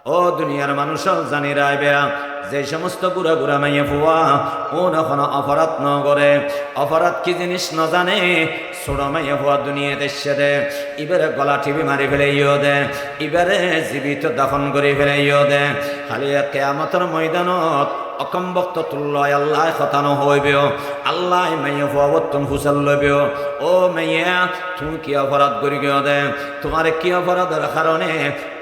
ও দুনিয়ার মানুষ জানি রাইবে যে সমস্ত বুড়া বুড়া মাইয়া ফুয়া ও নখন অপরাধ ন করে অপরাধ কি জিনিস ন জানে ছোট মাইয়া ফুয়া দুনিয়াতে এসে দে এবারে গলা টিভি মারি ফেলে ইয়ে দে এবারে জীবিত দাফন করে ফেলে ইয়ে দে খালি কেয়ামতের ময়দানত অকম্বক্ত তুল্য আল্লাহ খতানো হইবে আল্লাহ মাইয়া ফুয়াবত্তন ফুসাল লইবে ও মাইয়া তুমি কি অপরাধ করি গিয়ে দে তোমার কি অপরাধের কারণে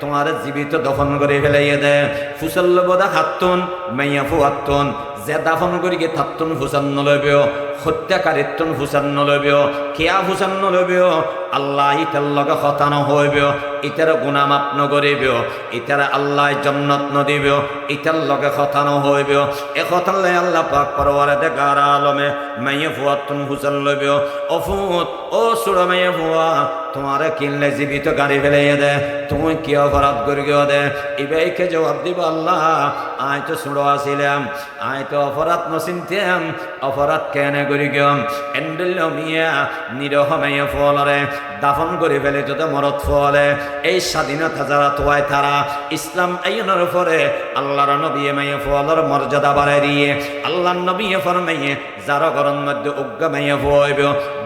তোমার জীবিত দফন করে ফেলাইয়ে দে ফুসাল লবদা খাতুন মাইয়া ফুয়াত্তন যে দাফন করি গিয়ে থাত্তুন ফুসান নলইবে হত্যাকারিত্বন ফুসান নলইবে কেয়া ফুসান নলইবে আল্লাহ ইতার লগে খতানো হইবে ইতার গুনাহ মাপ নকরিব ইতার আল্লাহ জান্নাত নদিব ইতার লগে খতানো হইবে এ খতালে আল্লাহ পাক পরওয়ারে গার আলমে মাইয়া ফুয়াত্তন ফুসান লইবে অফুত ও সুরা মাইয়া ফুয়া তোমারে কিনলে জীবিত গাড়ি ফেলাইয়ে দে তুমি কি অপরাধ করি গিয়ে দে ইবাইকে জবাব দিব আল্লাহ আয় তো সুড়ো আসিলাম আয় তো অপরাধ নচিন্তাম অপরাধ কেনে করি গিয়ম এন্ডেল মিয়া নিরহ মাইয়া ফলরে দাফন করে ফেলে তো মরত ফলে এই স্বাধীনতা যারা তোয়ায় তারা ইসলাম আইনের পরে আল্লাহর নবী মাইয়া ফলর মর্যাদা বাড়াই দিয়ে আল্লাহ নবী ফরমাইয়ে যারা গরম মধ্যে উগ্গা মাইয়া ফুয়াইব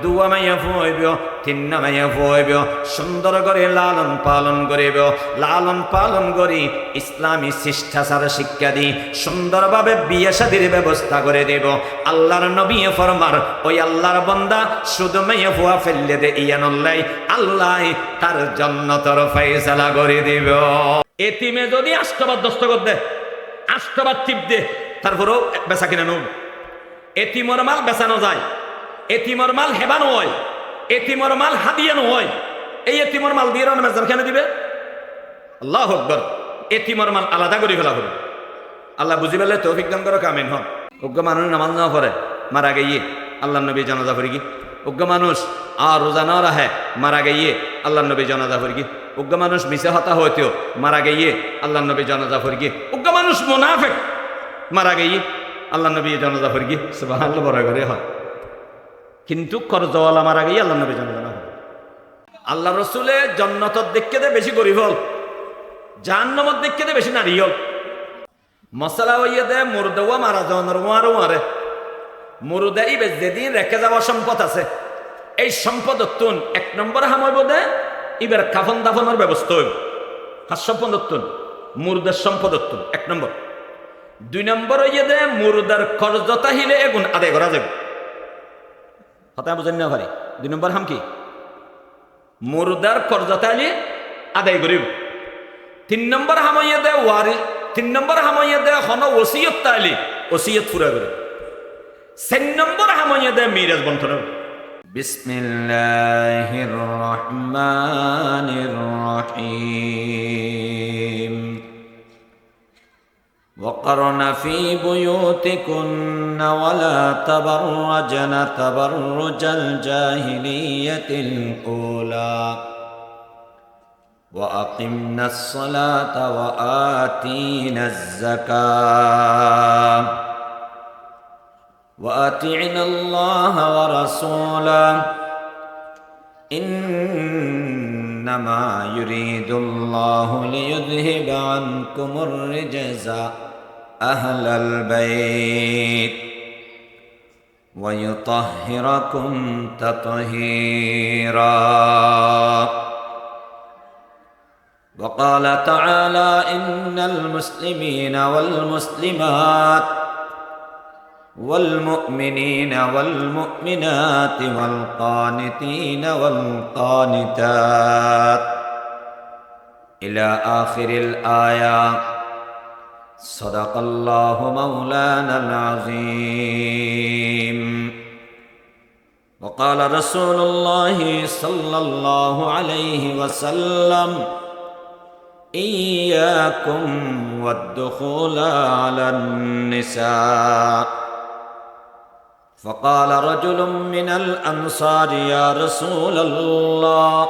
দুয়া মাইয়া ফুয়াইব তিন্না মাইয়া ফুয়াইব সুন্দর করে লালন পালন করিব লালন পালন করি ইসলামী শিষ্টাচার শিক্ষা দি সুন্দরভাবে বিয়ে শাদীর ব্যবস্থা করে দেব আল্লাহর নবী ফরমার ওই আল্লাহর বান্দা শুধু মাইয়া ফুয়া ফেললে দে ইয়ানুল্লাহ আল্লাহ তার জান্নাতের ফয়সালা করে দেব এতিমে যদি আষ্টবাদ দস্তখত দে আষ্টবাদ টিপ দে তারপরেও বেচা কিনা নব এতিমর মাল বেচানো যায় এতিমর মাল হেবানো হয় এতিমর মাল হাদিয়ানো হয় এই এতিমর মাল দিয়ে মেজার কেন দিবে আল্লাহু আকবার এতিমর মাল আলাদা করে ফেলা হবে আল্লাহ বুঝি পেলে তৌফিক দান করো কামিন হন উগ্র মানুষ নামাজ না পড়ে মারা গিয়ে আল্লাহ নবী জানাজা পড়ি কি উগ্র মানুষ আর রোজা না রাখে মারা গিয়ে আল্লাহ নবী জানাজা পড়ি কি উগ্র মানুষ মিশে হতা হইতেও মারা গিয়ে আল্লাহ নবী জানাজা পড়ি কি উগ্র মানুষ মুনাফিক মারা গিয়ে আল্লাহ নবী জানাজা পড়ি কি সুবহানাল্লাহ বড় করে হয় কিন্তু করজওয়ালা মারা গিয়ে আল্লাহ নবী জানাজা না আল্লাহ রসুলে জান্নাতের দেখতে দে বেশি গরিব হল জাহান্নামের দেখতে দে বেশি নারী হল মশলা হইয়া দে মুর্দাওয়া মারা যাওয়ার ওয়ারও মারে মুর্দা ইবে যেদিন রেখে যাওয়া সম্পদ আছে এই সম্পদ তুন এক নম্বর হামইব দে ইবের কাফন দাফনের ব্যবস্থা হইব হাস সম্পদ তুন মুর্দার সম্পদ তুন এক নম্বর দুই নম্বর হইয়া দে মুর্দার কর্জতা হিলে এগুন আদায় করা যাবে কথা বুঝেন না ভাই দুই নম্বর হাম কি মুর্দার কর্জতা হিলে আদায় করিব তিন নম্বর হামাইয়া দে ওয়ারি তিন নম্বর হামাইয়া দে হন ওসিয়ত তাইলি ওসিয়ত পুরা করে চার নম্বর হামাইয়া দে মিরাজ বন্টন বিসমিল্লাহির রহমানির রহিম وقرن في بيوتكن ولا تبرجن تبرج الجاهلية الأولى وأقمنا الصلاة وآتينا الزكاة وأطعنا الله ورسوله إنما يريد الله ليذهب عنكم الرجز أهل البيت ويطهركم تطهيرا وقال تعالى إن المسلمين والمسلمات والمؤمنين والمؤمنات والقانتين والقانتات إلى آخر الآية صدق الله مولانا العظيم وقال رسول الله صلى الله عليه وسلم إياكم والدخول على النساء فقال رجل من الأنصار يا رسول الله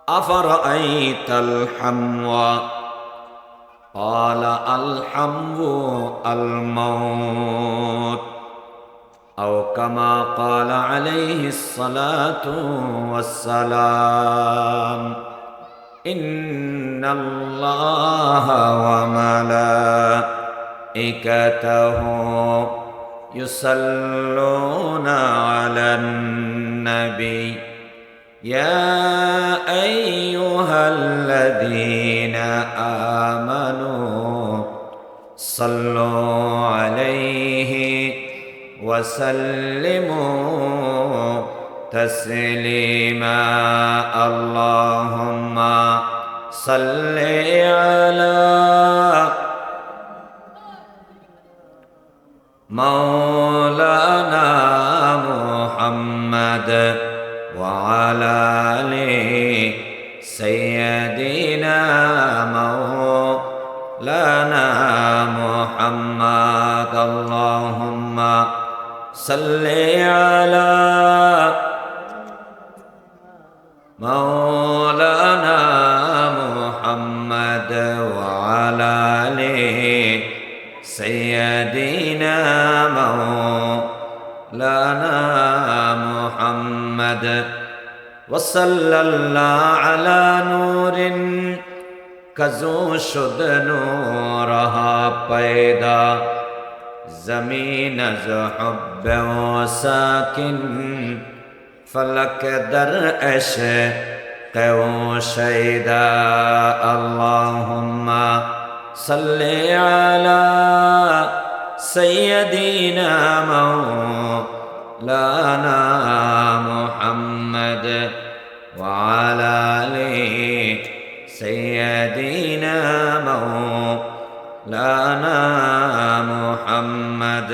أفرأيت الحمو قال الحمو الموت أو كما قال عليه الصلاة والسلام ইন্নাল্লাহা ওয়া মালাইকাতাহু ইউসাল্লুনা আলান নবী ইয়া আইয়ুহাল্লাযীনা আমানু সাল্লু আলাইহি ওয়া সাল্লিমু تسليما اللهم صل على مولانا محمد وعلى آل سيدنا مولانا محمد اللهم صل على مولانا محمد وعلى آل سيدنا مولانا محمد وصلى الله على نور کزو شد نورها پیدا زمین از حب و ساکن فلک در عشق و شیدا اللهم صل على سيدنا مولانا محمد وعلى آل سيدنا مولانا محمد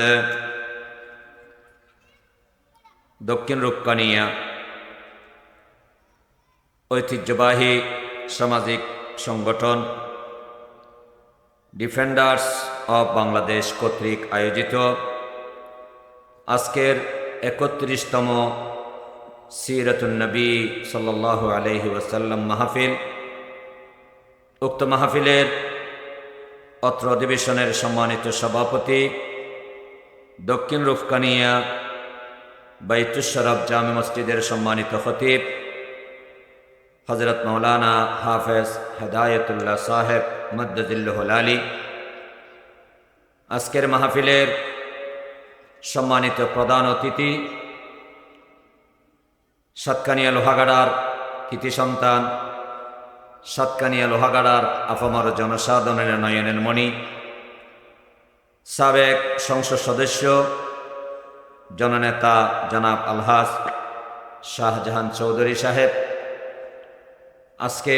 দক্ষিণ রূপকানিয়া ঐতিহ্যবাহী সামাজিক সংগঠন ডিফেন্ডার্স অব বাংলাদেশ কর্তৃক আয়োজিত আজকের ৩১তম সিরাতুন নবী সাল্লাল্লাহু আলাইহি ওয়াসাল্লাম মাহফিল। উক্ত মাহফিলের অত্র অধিবেশনের সম্মানিত সভাপতি দক্ষিণ রূপকানিয়া বাইতুশ শরফ জামে মসজিদের সম্মানিত খতিব হযরত মাওলানা হাফেজ হেদায়েতুল্লাহ সাহেব মাদ্দাজিল্লাহুল আলী, আজকের মাহফিলের সম্মানিত প্রধান অতিথি সাতকানিয়া লোহাগাড়ার কৃতি সন্তান, সাতকানিয়া লোহাগাড়ার আপামর জনসাধারণের নয়নের মণি, সাবেক সংসদ সদস্য জননেতা জনাব আলহাজ শাহজাহান চৌধুরী সাহেব, আজকে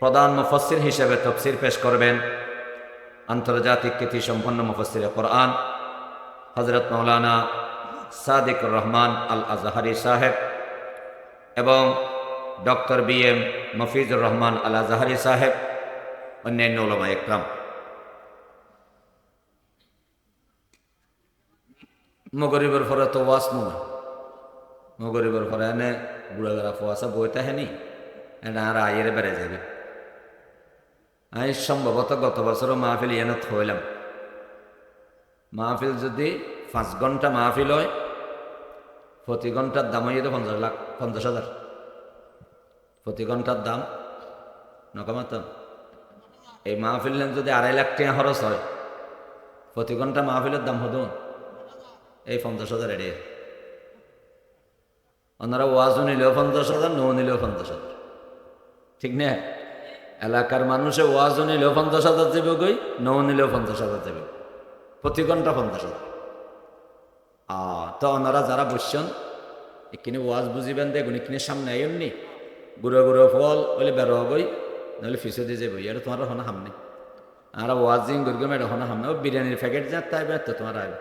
প্রধান মুফাসসির হিসেবে তাফসীর পেশ করবেন আন্তর্জাতিক খ্যাতিসম্পন্ন মুফাসসিরে কোরআন হযরত মাওলানা সাদিকুর রহমান আল আজহারি সাহেব এবং ডক্টর বি.এম. মফিজুর রহমান আল আজহারি সাহেব, অন্যান্য উলামা ইকরাম। মগরিবের পরে তো ওয়াজ মগরিবের পরে এনে বুড়াগারা ফোয়াশা বইতে হেনি এটা আর আয়ের বেড়ে যাবে। আমি সম্ভবত গত বছরও মাহফিল এনে থইলাম। মাহফিল যদি 5 ঘন্টা মাহফিল হয়, প্রতি ঘন্টার দাম হয়ে যেত 50,000। প্রতি ঘন্টার দাম নকমাতাম। এই মাহফিল যদি 2.5 লাখ টাকা খরচ হয়, প্রতি ঘন্টা মাহফিলের দাম হতো এই 50,000 এড়িয়ে। ওনারা ওয়াজও নিলেও 50,000, নো নিলেও 50,000, ঠিক না? এলাকার মানুষে ওয়াজও নিলেও 50,000 দেবে গই, নো নিলেও 50,000 দেবে, প্রতি ঘন্টা 50,000। তো ওনারা যারা বসছেন এখানে ওয়াজ বুঝিবেন দেখুন, এখানে সামনে আইনি গুঁড়ো গুঁড়ো ফল বলে বেরো গই, নাহলে ফিসে দিয়ে যাবো। এটা তোমার হনা সামনে আর ওয়াজিং গুরগো মেয়েটা হনা সামনে ও বিরিয়ানির প্যাকেট যা তাই তো তোমার আইবে।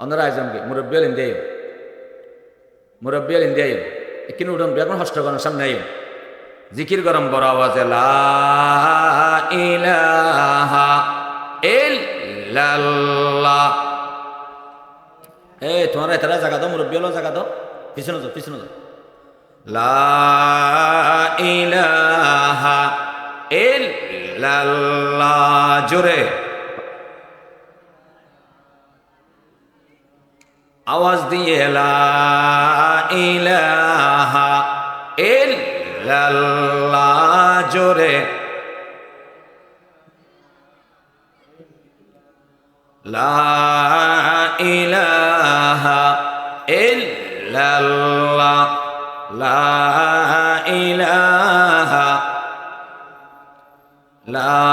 ওনারা আইজমকে মুরব্বী আল ইন্দিয়া এখানে উঠুন, এখন হস্ত করেন সামনে আইন জিকির গরম বড় আওয়াজে লা ইলাহা ইল্লাল্লাহ। এই তোমার এতারা জায়গা দাও, মুরব্বী হলো জায়গা দাও, পিছনে যাও। লা ইলাহা ইল্লাল্লাহ, জোরে আওয়াজ দিয়ে লা ইলাহা ইল্লাল্লাহ লা ইলাহা ইল্লাল্লাহ লা ইলাহা লা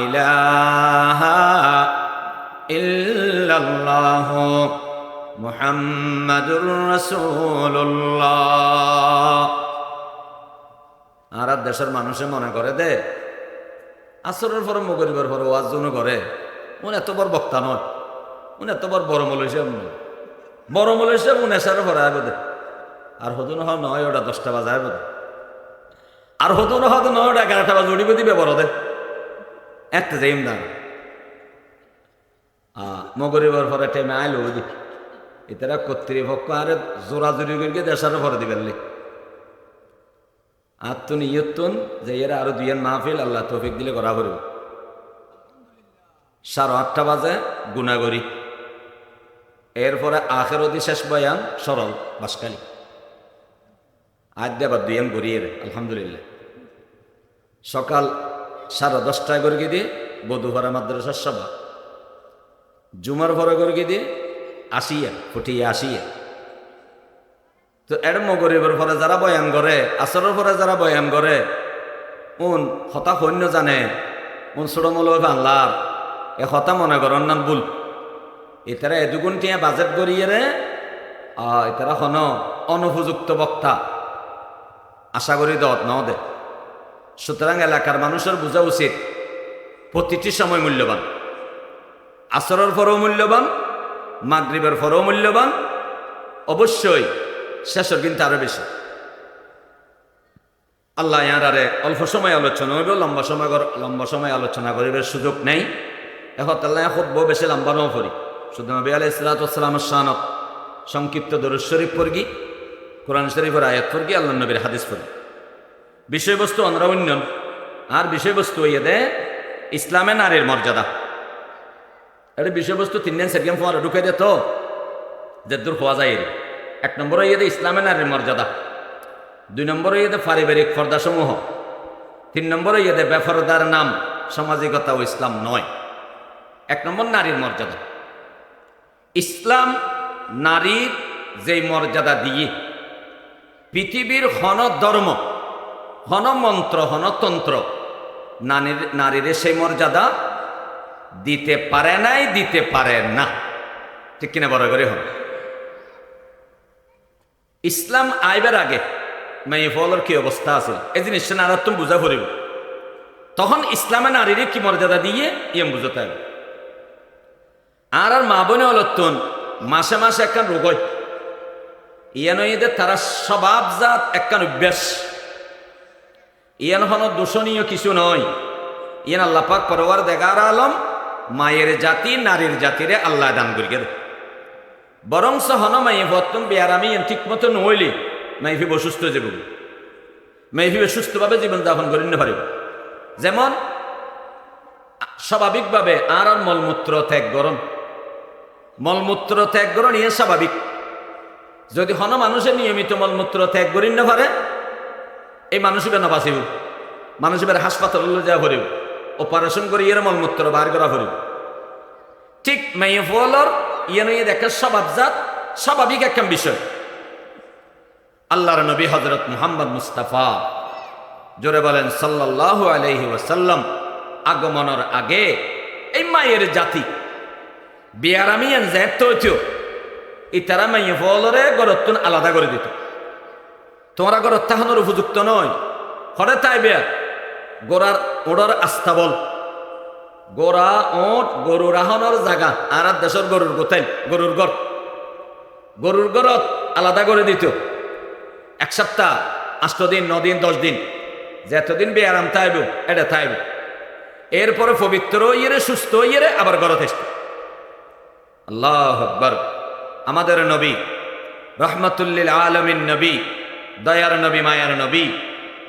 ইলাহা ইল্লাল্লাহ মুহাম্মাদুর রাসূলুল্লাহ। আর দেশের মানুষে মনে করে দে আসরের পর মগরিবের পর ওয়াজ জন্য করে উনি এত বড় বক্তা নয়, উনি এত বড় মৌল হিসেব নয়, বড় মৌল হিসেব উনি এসারে পরে আয় বোধে আর হদুন হয় নয় ওটা 10টা বাজায় বোধে আর হদুন হয়তো 9টা 11টা বাজে উড়িবে দিবে বড় দে এত যাইম না মগরিবের পরে টেমে আইলো ওদি এটারা কর্তৃপক্ষ আরে জোরাজুরি করিয়ে দেশারে পরে দিবেন আত্মন ইয়ত্তন যে এরা আরো 2 মাহফিল আল্লাহ তৌফিক দিলে করা করব। 8:30 বাজে গুনাগরি, এরপরে আখেরতি শেষ বয়ান সরল বাসকালী আজ আবার 2 গড়িয়ে আলহামদুলিল্লাহ। সকাল 10:30 গড়িয়ে দিয়ে বধুভরা মাদ্রাসার সভা, জুমার ভরা গড়িয়ে দিয়ে আসিয়া ফুটিয়ে আসিয়া। তো এর মগরিবের পরে যারা বয়ান করে, আসরের পরে যারা বয়ান করে, উন হতা সৈন্য জানে উন ছোড়মল বাংলার এ হতা মনে করেন না ভুল। এতারা এদুগুণ টিয়া বাজেট গড়িয়ে রে এতারা হন অনুপযুক্ত বক্তা আশা করি দত ন দে। সুতরাং এলাকার মানুষের বোঝা উচিত প্রতিটি সময় মূল্যবান, আসরের পরেও মূল্যবান, মাগরিবের পরেও মূল্যবান, অবশ্যই শেষের কিন্তু আরো বেশি। আল্লাহ ইয়ারে অল্প সময় আলোচনা হইব, লম্বা সময় আলোচনা করিবার সুযোগ নেই। এখন আল্লাহ খুব বেশি লম্বা নও করি, শুধু নবী আলাইহিস সালাতু ওয়াস সালামের শানত সংক্ষিপ্ত দরুদ শরীফ পড়ি, কোরআন শরীফের আয়াত পড়ি, আল্লাহ নবীর হাদিস পড়ি। বিষয়বস্তু আমরা অন্যন আর বিষয়বস্তু হইয়ে দে ইসলামে নারীর মর্যাদা। এটা বিষয়বস্তু 3 দিন 4 দিন পরে ঢুকে দে তো যে দূর হওয়া যায়। 1 নম্বর হইয়ে দে ইসলামে নারীর মর্যাদা, 2 নম্বর হইয়ে দে পারিবারিক পর্দাসমূহ, 3 নম্বর হইয়ে দে বেপরদার নাম সামাজিকতা ও ইসলাম নয়। 1 নম্বর নারীর মর্যাদা। ইসলাম নারীর যেই মর্যাদা দিয়ে পৃথিবীর হন ধর্ম, হন মন্ত্র, হন তন্ত্র নারীর সেই মর্যাদা দিতে পারে নাই, দিতে পারে না। ঠিক কিনা বড় করে হন। ইসলাম আইবার আগে মেয়ে ফলের কি অবস্থা আছে এই জিনিসটা না তুমি বুঝা পড়িব, তখন ইসলামে নারীর কি মর্যাদা দিয়ে ইয়ে বুঝতে হবে। আর মা বোনে অলত্তন মাসে মাসে একখান রোগ হয়, ইয়ান এদের তারা স্বভাবজাত একখান অভ্যাস, ইয়ান হন দূষণীয় কিছু নয়। ইয়ান আল্লাহ পাক পরওয়ার দেখার আলম মায়ের জাতি নারীর জাতিরে আল্লাহ দান করিয়ে দেয়। বরং হন মাই ভত্তম বেয়ারামি ঠিক মতো নহইলে মাইফিব অসুস্থ যাব, মাইফিবে সুস্থভাবে জীবনযাপন করে নিতে পারিব। যেমন স্বাভাবিকভাবে আর মলমূত্র ত্যাগ করণ, মলমূত্র ত্যাগ করণ ইয়ে স্বাভাবিক। যদি হন মানুষের নিয়মিত মলমূত্র ত্যাগ করি না পারে এই মানুষের না বাঁচিব, মানুষের হাসপাতালে যাওয়া পড়িব, অপারেশন করে ইয়ের মলমূত্র বার করা পড়িব। ঠিক মেয়ে ফলর ইয়ে নিয়ে দেখা স্বভাবজাত স্বাভাবিক একটা বিষয়। আল্লাহর নবী হযরত মুহাম্মদ মুস্তাফা জোরে বলেন সাল্লাল্লাহু আলাইহি ওয়াসাল্লাম আগমনের আগে এই মায়ের জাতি বিয়ারামিয়ান যেত ইতারা মাইয়ে ফলরে গরত্তুন আলাদা করে দিত। তোমরা গরত তাহানোর উপযুক্ত নয়, হরে তাই বেয়া গোড়ার ওড়ার আস্তাবল, গোড়া ওট গরুর আহনের জায়গা আর দেশের গরুর গোতাইল গরুর গড়, গরুর গড়ত আলাদা করে দিত। 1 সপ্তাহ 8 দিন 9 দিন 10 দিন যেতদিন বেয়ারাম তাইব এটা তাইব, এরপরে পবিত্র ইয়েরে সুস্থ ইয়েরে আবার গড়ত আসত। আল্লাহু আকবার। আমাদের নবী রহমাতুল লিল আলামিন নবী, দয়ার নবী, মায়ার নবী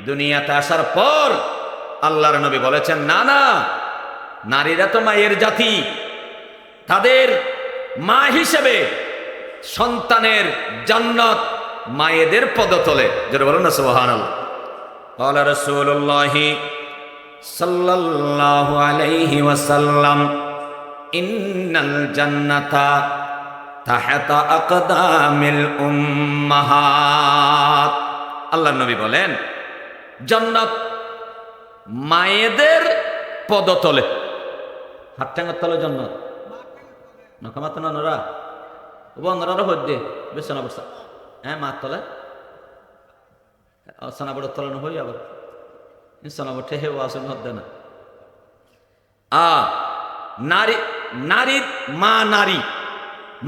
দুনিয়াতে আসার পর আল্লাহর নবী বলেছেন না না, নারীরা তো মায়ের জাতি, তাদের মা হিসেবে সন্তানের জান্নাত মায়েদের পদতলে। যেটা বলেন না সুবহানাল্লাহ। ক্বালা রাসূলুল্লাহ সাল্লাল্লাহু আলাইহি ওয়াসাল্লাম ইন্নাল জান্নাতা তাহতা আকদামিল উম্মাহাত। আল্লাহর নবী বলেন জান্নাত মায়েদের পদতলে। হাত ঠ্যাঙ্গের তলে জান্নাত নখামাত নরা বন্ধরা হদ্দে বেসনা বসা হ্যাঁ মার তলে সানাবড়ের তলে হই আবার সানাবড় ঠেহে আসেন হদ্দে না। নারী নারী মা নারী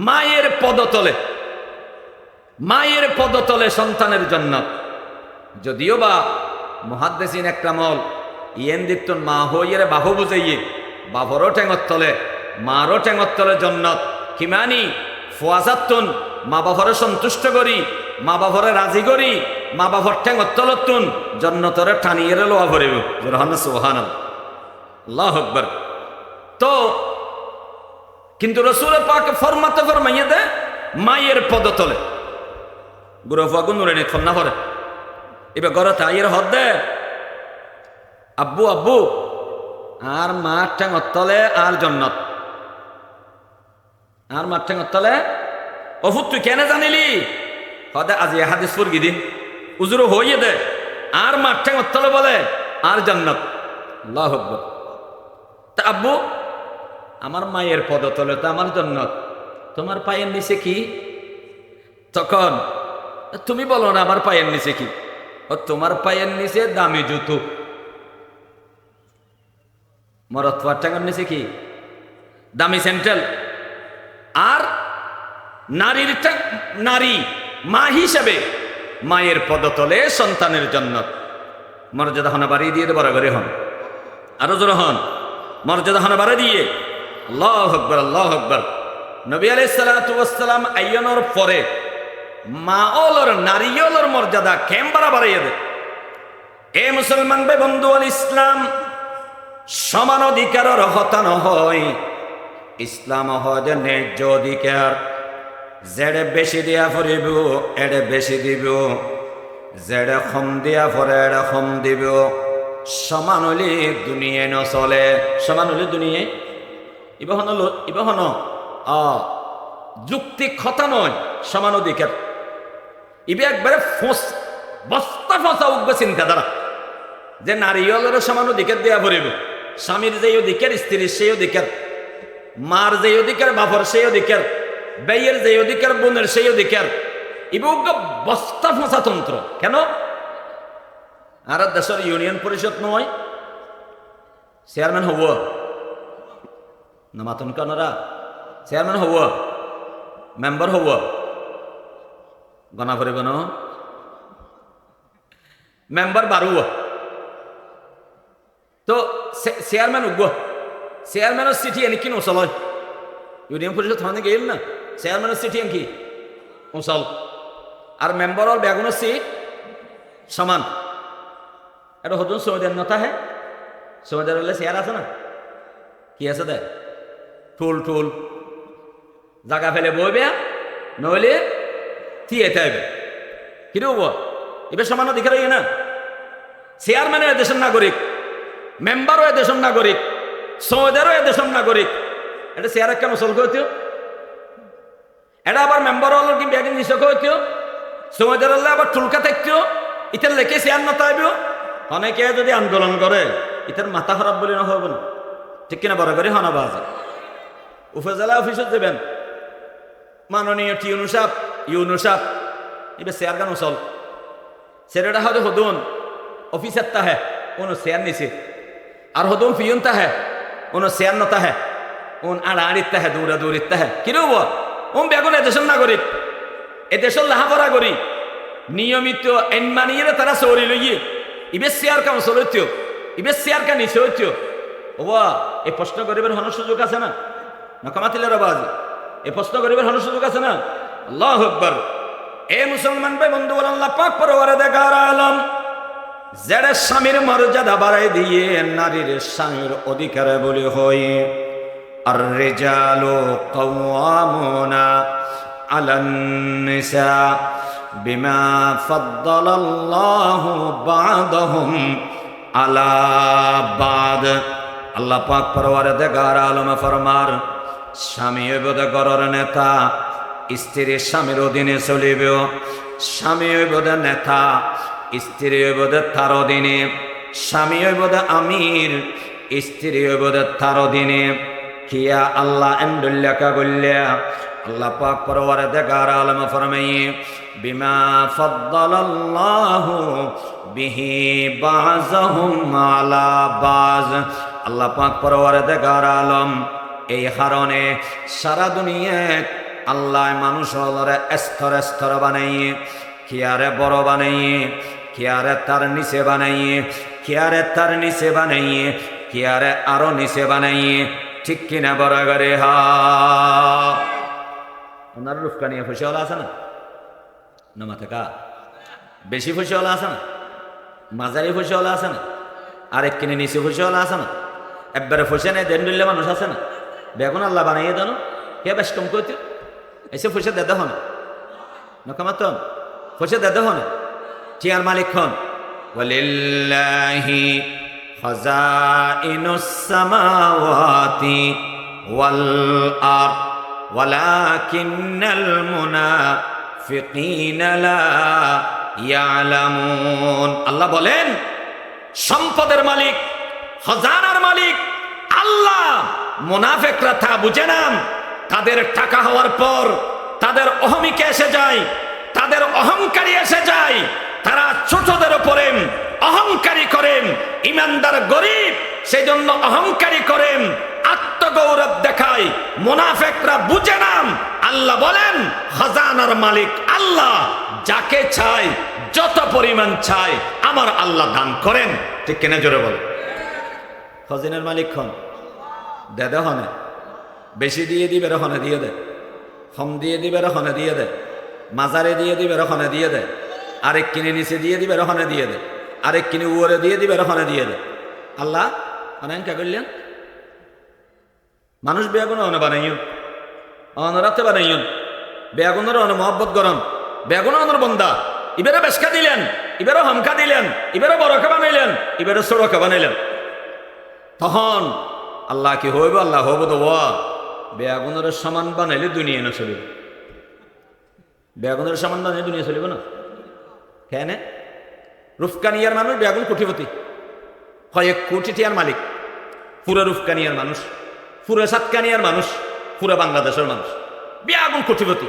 মায়ের পদতলে, মায়ের পদতলে সন্তানের জান্নাত। যদিও বা মুহাদ্দিসিন একরামল ইয়েন দিত্তন মা হইয়ের বাহু বুঝাইয়ে বাবরও ঠেঙর তলে মারও ঠেঙর তলে জান্নাত কিমানি ফুয়াজাতুন মা বাবরে সন্তুষ্ট করি মা বাবরে রাজি করি মা বাবর ঠেঙর তলতুন জান্নাতরে টানিয়ে লোয়া ভরিব সুবহানাল্লাহ আল্লাহু আকবার। তো কিন্তু রাসূল পাক ফরমাইয়ে দে মায়ের পদতলে গুরফা গুনুরে নে খন্না করে এবার ঘরে তাইয়ের হদ দে আব্বু আব্বু আর মা ঠেঙর তলে আর জান্নাত আর মা ঠেঙর তলে অফুত তুই কেন জানিলি হদে আজি হাদিস ফুরগি দিন উজুর হইয়ে দে আর মা ঠেঙর তলে বলে আর জান্নাত আল্লাহু আকবার। তা আব্বু আমার মায়ের পদতলে তো আমার জান্নাত, তোমার পায়ের নিচে কি? তখন তুমি বলো না আমার পায়ের নিচে কি? ও তোমার পায়ের নিচে দামি জুতো। মরদ টাঙ্গার নিচে কি? দামি স্যান্ডেল। আর নারী মা হিসেবে মায়ের পদতলে সন্তানের জান্নাত। মর্যাদা হনা বাড়িয়ে দিয়ে বরাবরে হন, আরো জোর হন, মর্যাদা হনা বাড়িয়ে দিয়ে আল্লাহু আকবার আল্লাহু আকবার। নবী আলাইহিস সালাতু ওয়াস সালাম আইয়নোর পরে মা ওলর নারী ওলর মর্যাদা কেম বাড়াইয়া দে। এ মুসলমান ভাই বন্ধু আল ইসলাম সমান অধিকারের হতা নহয়, ইসলাম হয় যে ন্যায্য অধিকার। যেড়ে বেশি দিয়া ফুরিব এড়ে বেশি দিব, যেড়ে কম দিয়া ফুরে এড়ে কম দিব। সমান হলে দুনিয়ায় নচলে, সমান হলে দুনিয়ায় ইবহন যুক্তি কথা নয়, সমান অধিকার। ইবে একবারে বস্তা ফসা উঠবে চিন্তাধারা যে নারী হলের সমান অধিকার দেওয়া পড়িব। স্বামীর যে অধিকার স্ত্রীর সেই অধিকার, মার যে অধিকার বাপর সেই অধিকার, বেয়ের যে অধিকার বোনের সেই অধিকার। ইবে বস্তা ফসা তন্ত্র। কেন? আর দেশের ইউনিয়ন পরিষদ নয় চেয়ারম্যান হব না মাতন কানরা চেয়ারম্যান হব মেম্বার হব গনা পড়িব ন মেম্বার বাড়ুব তো চেয়ারম্যান উঠব। চেয়ারম্যানের চিঠি এনে কি নচল হয় ইউনিয়ন পরিষদ থানে গেল না চেয়ারম্যানের চিঠি এন কি নচল। আর মেম্বারের বেগুনের সিট সমান। এটা হতুন সৌদিয়ার নতা হে সৌদিয়ার হলে চেয়ার আছে না কি আছে দে টুল টুল জায়গা ফেলে বইবে নইলে থিয়েতে হবে কিন্তু এবার সমান অধিকার হইয়ে না। চেয়ারম্যানও দেশের নাগরিক, মেম্বারও দেশের নাগরিক, সৌদিয়ারও দেশের নাগরিক। এটা চেয়ার কেন চল হইতেও এটা আবার মেম্বার হল কি ব্যাগিন নিচক হইতেও সৌদিয়ার হলে আবার টুলকা থাকতেও ইটার লেখে চেয়ার নতাইবেও। অনেকে যদি আন্দোলন করে ইতার মাথা খারাপ বলে না হবে না, ঠিক কিনা? বরাবরই হনা বাজে উপজেলা অফিসত যাবেন মাননীয় ইউনুসাব এবার চেয়ার গান চল ছেলেটা হয়তো হদুন অফিসার তাহে কোনো চেয়ার নিছে আর হদুন পিয়ন তাহে কোনো চেয়ার নতাহে ওন আড়াআড়িত তাহে দৌড়া দৌড়িত তাহে কিরো ওম বেগুন এদেশের নাগরিক এদেশের লাহাপড়া করি নিয়মিত আইন মানিয়ে তারা চৌরি লইয়ে ইবের চেয়ার কাম চলতিও ইবের চেয়ার কা নিচে হইতিও ওবা এই প্রশ্ন করিবার হন সুযোগ আছে না নকামাতিলের আওয়াজ এই প্রশ্ন করিবার হন সুযোগ আছে না। আল্লাহু আকবার। এ মুসলমান ভাই বন্ধু আল্লাহ পাক পরওয়ারদিগার আলম যারা স্বামীর মর্যাদা বাড়াই দিয়ে নারীর স্বামীর অধিকারে বলি হই আর রিজালু কাওয়ামুনা আলান নিসা বিমা ফাদ্দালাল্লাহু বা'দাহুম আলা বা'দ আল্লাহ পাক পরওয়ারদিগার আলম ফরমার স্বামী হইব ঘরের নেতা, স্ত্রী স্বামীর অধীনে চলিব। স্বামী হইব নেতা, স্ত্রী হইব তার অধীনে। স্বামী হইব আমির, স্ত্রী হইব তার অধীনে। কিয়া আল্লাহ এন্ডুল্লাকা বললিয়া আল্লাহ পাক পরওয়ারদিগার আলম ফরমাইয়ে বিমা ফাদ্দালাল্লাহু বিহি বাযহুম আলা বায। আল্লাহ পাক পরওয়ারদিগার আলম এই কারণে সারা দুনিয়ায় আল্লাহ মানুষ হলরে স্তর স্তর বানাইয়ে, কিয়ারে বড় বানাইয়ে, কিয়ারে তার নিচে বানাইয়ে, কিয়ারে তার নিচে বানাইয়ে, কিয়ারে আরো নিচে বানাইয়ে। ঠিক কিনা বড় করে হা ওনার রুফকা নিয়ে খুশিওয়ালা আছে না? না মাথা বেশি খুশিওয়ালা আছে না? মাঝারি খুশিওয়ালা আছে না? আরেক কিনে নিচে খুশিওয়ালা আছে না? একবারে ফুসে নেই দেন দিল্লে মানুষ আছে না? বেগুন আল্লাহ বানাইয়ে দেন কে বেশ কম করতে এসে ফুসে দে হন নকামাত ফুসে দে হন চিয়ার মালিক হন ওয়ালিল্লাহি খাযাইনুস সামাওয়াতি ওয়াল আরদ ওয়ালাকিন্নাল মুনাফিকিনা লা ইয়ালামুন। আল্লাহ বলেন সম্পদের মালিক, খজানার মালিক আল্লাহ। মুনাফিকরা তা বুঝে না। তাদের টাকা হওয়ার পর তাদের অহমিকে এসে যায়, তাদের অহংকারী এসে যায়। তারা ছোটদের উপরে অহংকারী করেন। ইমানদার গরিব সেই জন্য অহংকারী করেন, আত্মগৌরব দেখায়। মুনাফিকরা বুঝে না। আল্লাহ বলেন খাজানার মালিক আল্লাহ, যাকে চাই যত পরিমাণ চাই আমার আল্লাহ দান করেন। ঠিক কিনা জোরে বল। খাজানার মালিক হন দে হনে বেশি দিয়ে দিবে রহনে দিয়ে দে, কম দিয়ে দিবে রহনে দিয়ে দে, মাজারে দিয়ে দিবে রহনে দিয়ে দে, আরেক কিনে নিচে দিয়ে দিবে রহনে দিয়ে দে, আরেক কিনে উড়ে দিয়ে দিবে রহনে দিয়ে দে। আল্লাহ অনেক করলেন মানুষ বেগুন অনে বানাইন, অনরাতে বানাইন, বেগুনের অনে মহব্বত গরম, বেগুন অনর বন্দা। ইবেরে বেশকা দিলেন, ইবেরও হামকা দিলেন, ইবেরও বড়কে বানাইলেন, ইবেরও ছোড়কে বানাইলেন। তখন আল্লাহ কি হইব? আল্লাহ হব তো বেগুনের সমান বানাইলে দুনিয়া না চলিব। বেগুনের সমান বানাইলে দুনিয়া চলিব না। কেন? রুফকানিয়ার মানুষ বেগুন কোটিপতি, কয়েক কোটি টিয়ার মালিক। পুরো রুফকানিয়ার মানুষ, পুরো সাতকানিয়ার মানুষ, পুরো বাংলাদেশের মানুষ বেগুন কোটিপতি।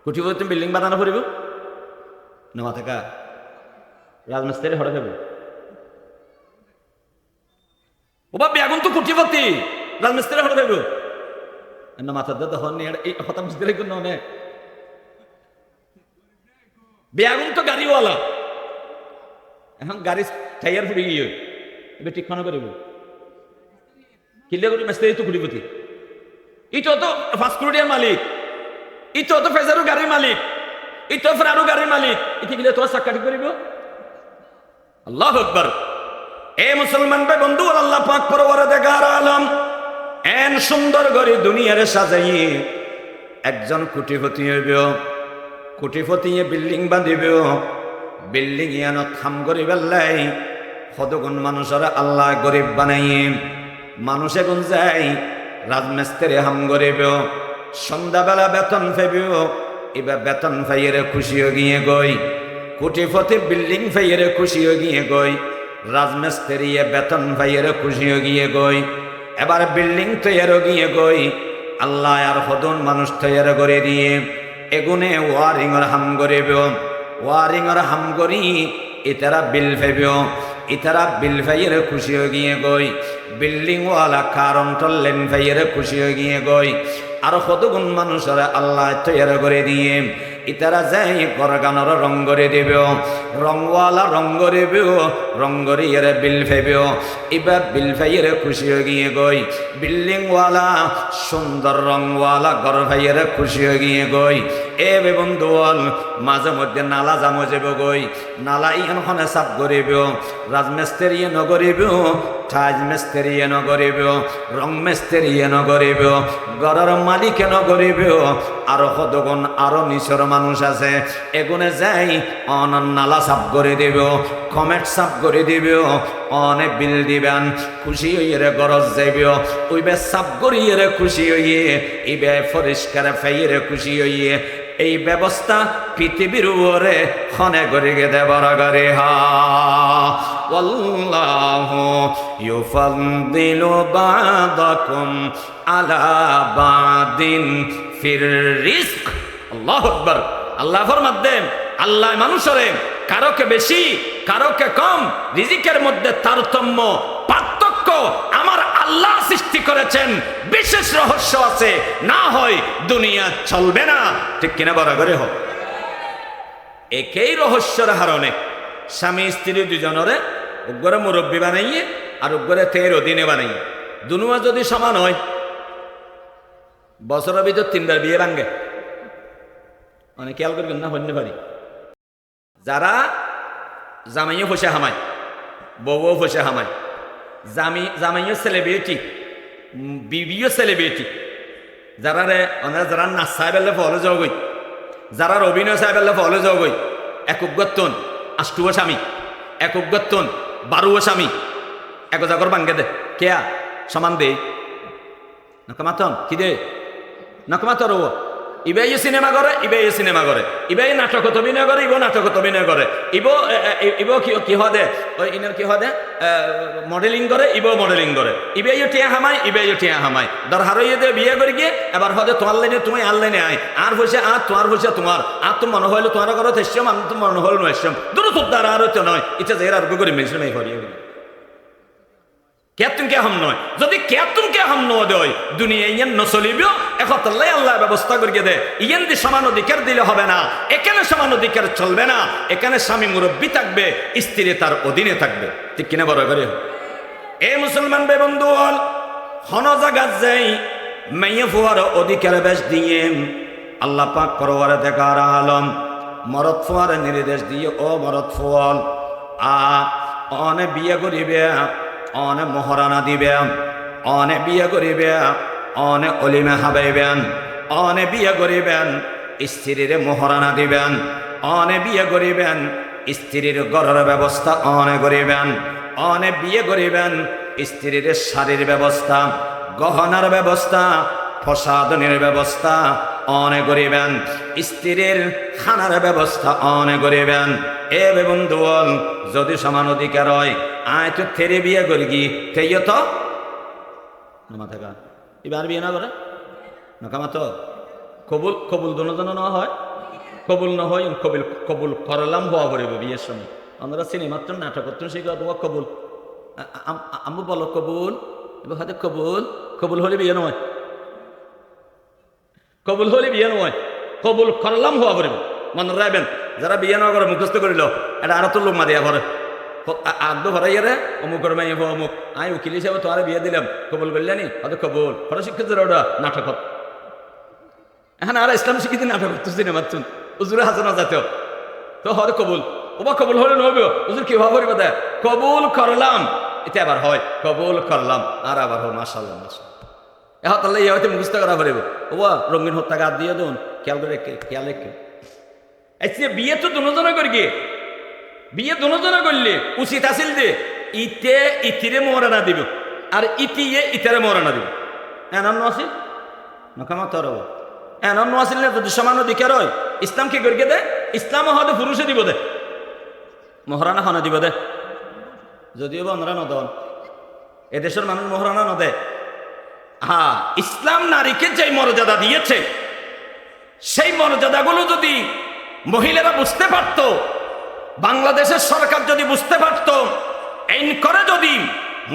কোটিপতি বিল্ডিং বানানো পড়িব না মাথা রাজমিস্ত্রি হরে খাব। ওবা বেগুন তো কোটিপতি, রাজমিস্ত্রি হরে খাব না মাথার দা হন এই হতা মিস্ত্রি কোন নে। বেগুন তো গাড়িওয়ালা, এখন গাড়ি টায়ার ফুড়ে গিয়ে এবার ঠিক মনে করিব কিলে করি মিস্ত্রি তো কোটিপতি। ইটো তো ফাস্ট ফুডের মালিক, ইটো তো ফেজারু গাড়ির মালিক, ইটো ফেরারু গাড়ির মালিক। ইটি গিলে তোমার চাক্কা ঠিক করিব। আল্লাহু আকবার। এ মুসলমান ভাই বন্ধু, আল্লাহ পাক পরওয়ারদিগার আলম এন সুন্দর করে দুনিয়ারে সাজাই একজন কোটিপতি হইব। কোটিপতি বিল্ডিং বাঁধিব, বিল্ডিং ইয়ান খাম করি বেল্লাই কতগুণ মানুষের আল্লাহ গরিব বানাইয়ে মানুষে গুণ যায় রাজমিস্ত্রি হাম গরিব। সন্ধ্যাবেলা বেতন ফেবিও, এবার বেতন ফাইয়েরে খুশি হয়ে গিয়ে গই। কোটিপতি বিল্ডিং ফাইয়েরে খুশি হয়ে গিয়ে গই, রাজমিস্ত্রি বেতন ফাইয়েরে খুশি হয়ে গিয়ে গই। এবার বিল্ডিং তৈয়ার গিয়ে গই আল্লাহ আর হদন মানুষ তৈয়ার করে দিয়ে এগুনে ওয়ারিংর হাম গরিব। ওয়ারিংর হাম করি ইতারা বিল ফেবিও, ইতারা বিল ফাইয়েরে খুশি হয়ে গিয়ে গই। বিল্ডিং ওয়ালা কারণ টললেন ফাইয়েরে খুশি হয়ে গিয়ে গই। আর কতগুণ মানুষের আল্লাহ তৈয়ার করে দিয়ে ইতারা যাই গরগানোর রং করে দেব, রংওয়ালা রং করিব, রং করিয়ে বিল ফেবেও। এবার বিল ফাইয়ের খুশি হয়ে গিয়ে গই বিল্ডিংওয়ালা সুন্দর রংওয়ালা ঘর ফাইয়ের খুশি হয়ে গিয়ে গই। এ বে বন্ধুল মাঝে মধ্যে নালা জামো যাব গই, নালা ইনখনে সাফ করিব, রাজমিস্ত্রি নগরিব, ঠাজ মিস্ত্রি নগরিব, রং মিস্ত্রি নগরিব, ঘরের মালিক নগরিব, আরো হদগুণ আরো নিচর মানুষ আছে এগুনে যাই অন নালা সাফ করে দিব কমেট সাফ করে দিব অনেক বিল দিবেন খুশি হইয়ে গরজ যাইব ওইবে সাফ করিয়ে খুশি হইয়ে ইবে পরিষ্কার ফাইয়ে খুশি হইয়ে এই ব্যবস্থা পৃথিবীর উপরে খনে করে গেদে বড় করে হা আল্লাহু ইউফাদ্দিলু বা'দাকুম আলা বা'দিন ফির রিজক আল্লাহু আকবার আল্লাহ ফরমাতেন আল্লাহ মানুষরে কারোকে বেশি কারোকে কম রিজিকের মধ্যে তারতম্য পার্থক্য আমার আল্লাহ সৃষ্টি করেছেন বিশেষ রহস্য আছে না হয় দুনিয়া চলবে না ঠিক কিনা বড় করে হোক একই রহস্যের হারণে স্বামী স্ত্রী দুজনরে উগ্রে মুরব্বী বানাইয়ে আর উগ্রে 13 দিনে বানাইয়ে দুনুয়া যদি সমান হয় বছরের ভিতর 3বার বিয়ে ভাঙ্গে অনেক খেয়াল করবেন না হইতে পারি যারা জামাইও ফসে হামায় বউও ফসে হামায় জামাইও সেলিব্রিটি বিবিও সেলিব্রিটি যারা যারা নাচ চাই পেলে ফলে যাও গই যারা অভিনয় চাই পেলে ফলে যাও গই এক উগ্গতন আষ্টুও স্বামী এক উগ্গতন 12ও স্বামী এক জাগর ভাঙ্গে দে কেয়া সমান দে নকমাতন কি দে নকমাতর ইবে সিনেমা করে ইবে সিনেমা করে ইবে নাটকত অভিনয় করে ইবো নাটকত অভিনয় করে ইবো কি হদে ওই ইনার কি হদে মডেলিং করে ইবো মডেলিং করে ইবে টিয়া হামাই ইবে টিয়া হামাই ধর হারইয়ে দে বিয়ে করে গিয়ে এবার হদে তোমার লাইনে তুমি আর লাইনে আয় আর পয়সা আর তোমার পয়সা তোমার আর তো মনে হইলো তোমার ঘরে এসছম আমি তো মনে হইল এসছম দূর তো দ্বারা আর তো নয় ইচ্ছা যে আর করে মেশিন এই হরিয়ে গেল কেতুনকে হাম নয় যদি কেতুনকে হাম ন দেয় দুনিয়া ইয়ান নচলিব একতলাই আল্লাহ ব্যবস্থা করিয়ে দে ইয়ান দি সমান অধিকার দিলে হবে না এখানে সমান অধিকার চলবে না এখানে স্বামী মুরব্বী থাকবে স্ত্রী তার অধীনে থাকবে ঠিক কিনা বড় করে এ মুসলমান বে বন্ধু হন জাগাত যাই মাইয়া ফুয়ার অধিকার বেশ দিয়ে আল্লাহ পাক পরওয়ারে দেখার আলম মরদ ফুয়ার নির্দেশ দিয়ে ও মরদ ফুয়াল অনে বিয়ে করিবে অনে মহারানা দিবে অনে বিয়ে করিবে অনে অলিমে হাবাইবেন অনে বিয়ে করিবেন স্ত্রীর মহারানা দিবেন অনে বিয়ে করিবেন স্ত্রীর ঘরের ব্যবস্থা অনে করিবেন অনে বিয়ে করিবেন স্ত্রীর শাড়ির ব্যবস্থা গহনার ব্যবস্থা প্রসাদনের ব্যবস্থা অনে করিবেন স্ত্রীর খানার ব্যবস্থা অনে করিবেন এ বন্ধু যদি সমান অধিকার হয় আয় তো থেরে বিয়ে করি কি থেইও তো মাথা গা এবার বিয়ে না করে নকামা তো কবুল কবুল দুজন না হয় কবুল না হয় কবুল কবুল করলাম হওয়া পড়িব বিয়ের সময় আমরা সিনেমাত্র নাটক করতেন সেই তোমার কবুল আমি বলো কবুল এবার হাতে কবুল কবুল হলে বিয়ে নয় কবুল হলে বিয়ে নয় কবুল করলাম হওয়া পড়িব মনে রাখবেন যারা বিয়ে না করে মুখস্থ করিল এটা আরো তো লোক মারিয়া ভরে আগ্ধ ভরাইয়া রে অমুকর মাই অমুক আই উকিল হিসাবে তো আরে বিয়ে দিলাম কবুল বললেনি হয়তো কবুল ফলে শিক্ষিত ওটা নাটক এখন আর ইসলাম শিক্ষিত নাটক তো সিনেমা চুন উজুরে হাজানা জাতীয় তো হরে কবুল ওবা কবুল হলে নহবে উজুর কি ভাব করিব দেয় কবুল করলাম এটা আবার হয় কবুল করলাম আর আবার হয় মাশাআল্লাহ মাশাআল্লাহ এখন তাহলে ইয়ে হয়তো মুখস্থ করা পারিব ওবা রঙিন হত্যা গাছ দিয়ে দোন খেয়াল করে খেয়াল রেখে আচ্ছা বিয়ে তো দুজনে করি গিয়ে বিয়ে দুজনে করলে উচিত আছিল যে ইতে ইতিরে মরানা দিব আর ইতিয়ে ইতারে মরানা দিব এনান্ন আছিল নকামা তোর এনান্ন আছিল না যদি সমান অধিকার হয় ইসলাম কি করিয়ে দে ইসলাম হয়তো পুরুষে দিব দে মহারানা হনা দিব দে যদিও বা ওনারা নদন এদেশের মানুষ মহারানা নদে হ্যাঁ ইসলাম নারীকে যে মর্যাদা দিয়েছে সেই মর্যাদাগুলো যদি মহিলারা বুঝতে পারত বাংলাদেশের সরকার যদি বুঝতে পারত আইন করে যদি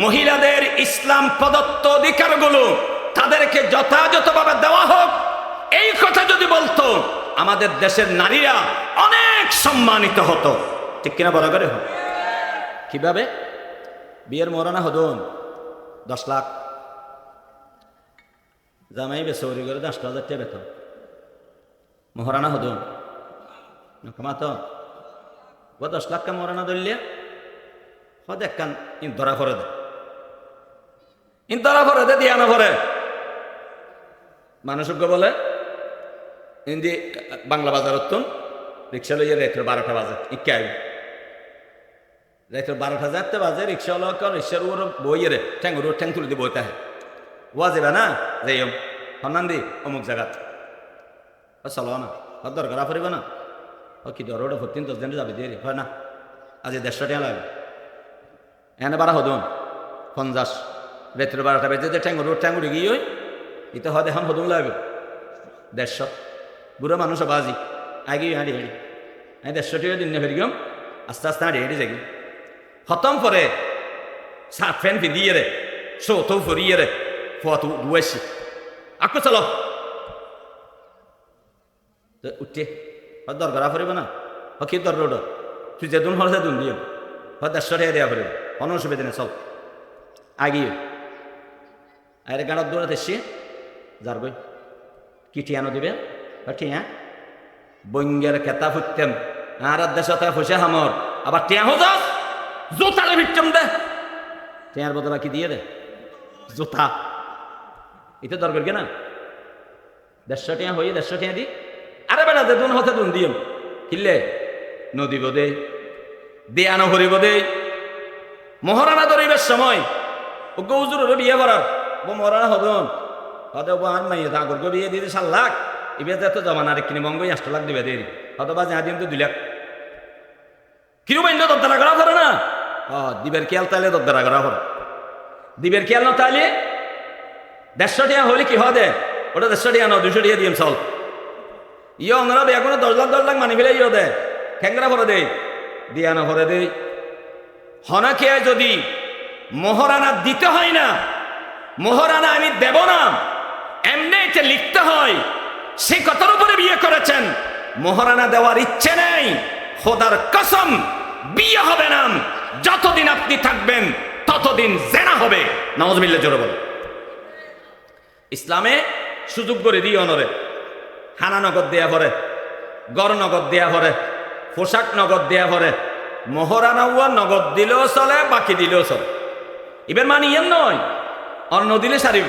মহিলাদের ইসলাম প্রদত্ত অধিকারগুলো তাদেরকে যথাযথভাবে দেওয়া হোক এই কথা যদি বলতো আমাদের দেশের নারীরা অনেক সম্মানিত হতো ঠিক কিনা বড় করে হোক কিভাবে বিয়ের মরানা হদন 10 লাখ জামাই বেসৌরি করে 10,000 টাকা বেতন মহারানা হদন নকমাতো ও 10 লাখ মরানা ধরলে হদ একখান ইন ধরা ফরে দে ইন ধরা ফরে দে দিয়া না ফরে মানুষজ্ঞ বলে ইন্দি বাংলা বাজার উত্তম রিক্সা লইয়া রাত্র 12টা বাজে ইকে আইব রাত্র 12টা যাতে বাজে রিক্সাওয়ালা রিক্সার উপর বইয়ে রে ঠ্যাং ঠ্যাং তুলে দিয়ে বইতে হয় ওয়া যাবে না যাই সন্ধান দি অমুক জায়গাত চলো না দরকার পড়িব না কি দর ওটা 10 দিন যাবে দিয়ে হয় না আজ 150 টাকা লাগবে এনে 12 হদুন 50 রাত্র 12টা বেজে ঠ্যাং উড়ে গিয়ে ওই ইতে হয় এখন হদুন লাগবে 150 বুড়ো মানুষ বাজি আগে হাঁড়ি হাঁড়ি আমি 150 টাকা দিন ফেরি গম আস্তে আস্তে হাঁড়ি হাঁড়ি যাই খতম পরে শার্ট প্যান্ট পিঁধিয়ে রে চৌথ ফরিয়ে রে ফোয়া তো দুয়েছি আকো চলো উঠে দরকার পড়িব না কি দরকার ওটা তুই যে দুন হলে দুন দিও 150 টাকা দেওয়া পড়িব কোনো অসুবিধা নেই চল আগিয়ে আরে গাড়ার দৌড়াতে এসছি যার গই কি টিয়ানো দিবে টিয়া বঙ্গের কেতা ফুটতেম আর দেশতে ফুসে হামর আবার টিয়া হো যাস জোতারে ভিটম দে টিয়ার বদলা কি দিয়ে দে জোতা এটা দরকার কে না 150 টাকা হয়ে 150 টাকা দি আরে বেটা যে দুন হতে দুন দিম কিনলে নদী বোধে দেয়ানো হরিব দে মহারানা ধরিবার সময় ও গৌজুরের বিয়ে করার ও মহারানা হদন হতে আন মাইয়ে আগর বিয়ে দিয়ে 7 লাখ এবার তো জমানার কিনে মঙ্গই 8 লাখ দিবে দেরি হয়তো বা যা দিন তো 2 লাখ কিরু বাইন্দ দরদারা করা পড়ে না দিবের খেয়াল তাইলে দরদারা করা পড়ে দিবের খেয়াল না তাইলে 150 টাকা হলে কি হবে ওটা 150 টাকা না 200 টাকা দিম চল ইয়ে অন্যরা এখন 10 লাখ মানি ফেলে ইয়ে দে ঠ্যাংরা ভরে দেয় দিয়ানো ভরে দেয় হনাকে যদি মহারানা দিতে হয় না মহারানা আমি দেব না এমনি এটা লিখতে হয় সে কথার উপরে বিয়ে করেছেন মহারানা দেওয়ার ইচ্ছে নেই খোদার কসম বিয়ে হবে না যতদিন আপনি থাকবেন ততদিন জেনা হবে নাউজুবিল্লাহ জোরে বল ইসলামে সুযোগ করে দিই অনরে হানা নগদ দেয়া পরে গড় নগদ দেয়া পরে পোশাক নগদ দেয়া পরে মহারানা নগদ দিলেও চলে বাকি দিলেও চলে এবার মানে ইয়েন নয় অন্ন দিলে সারিব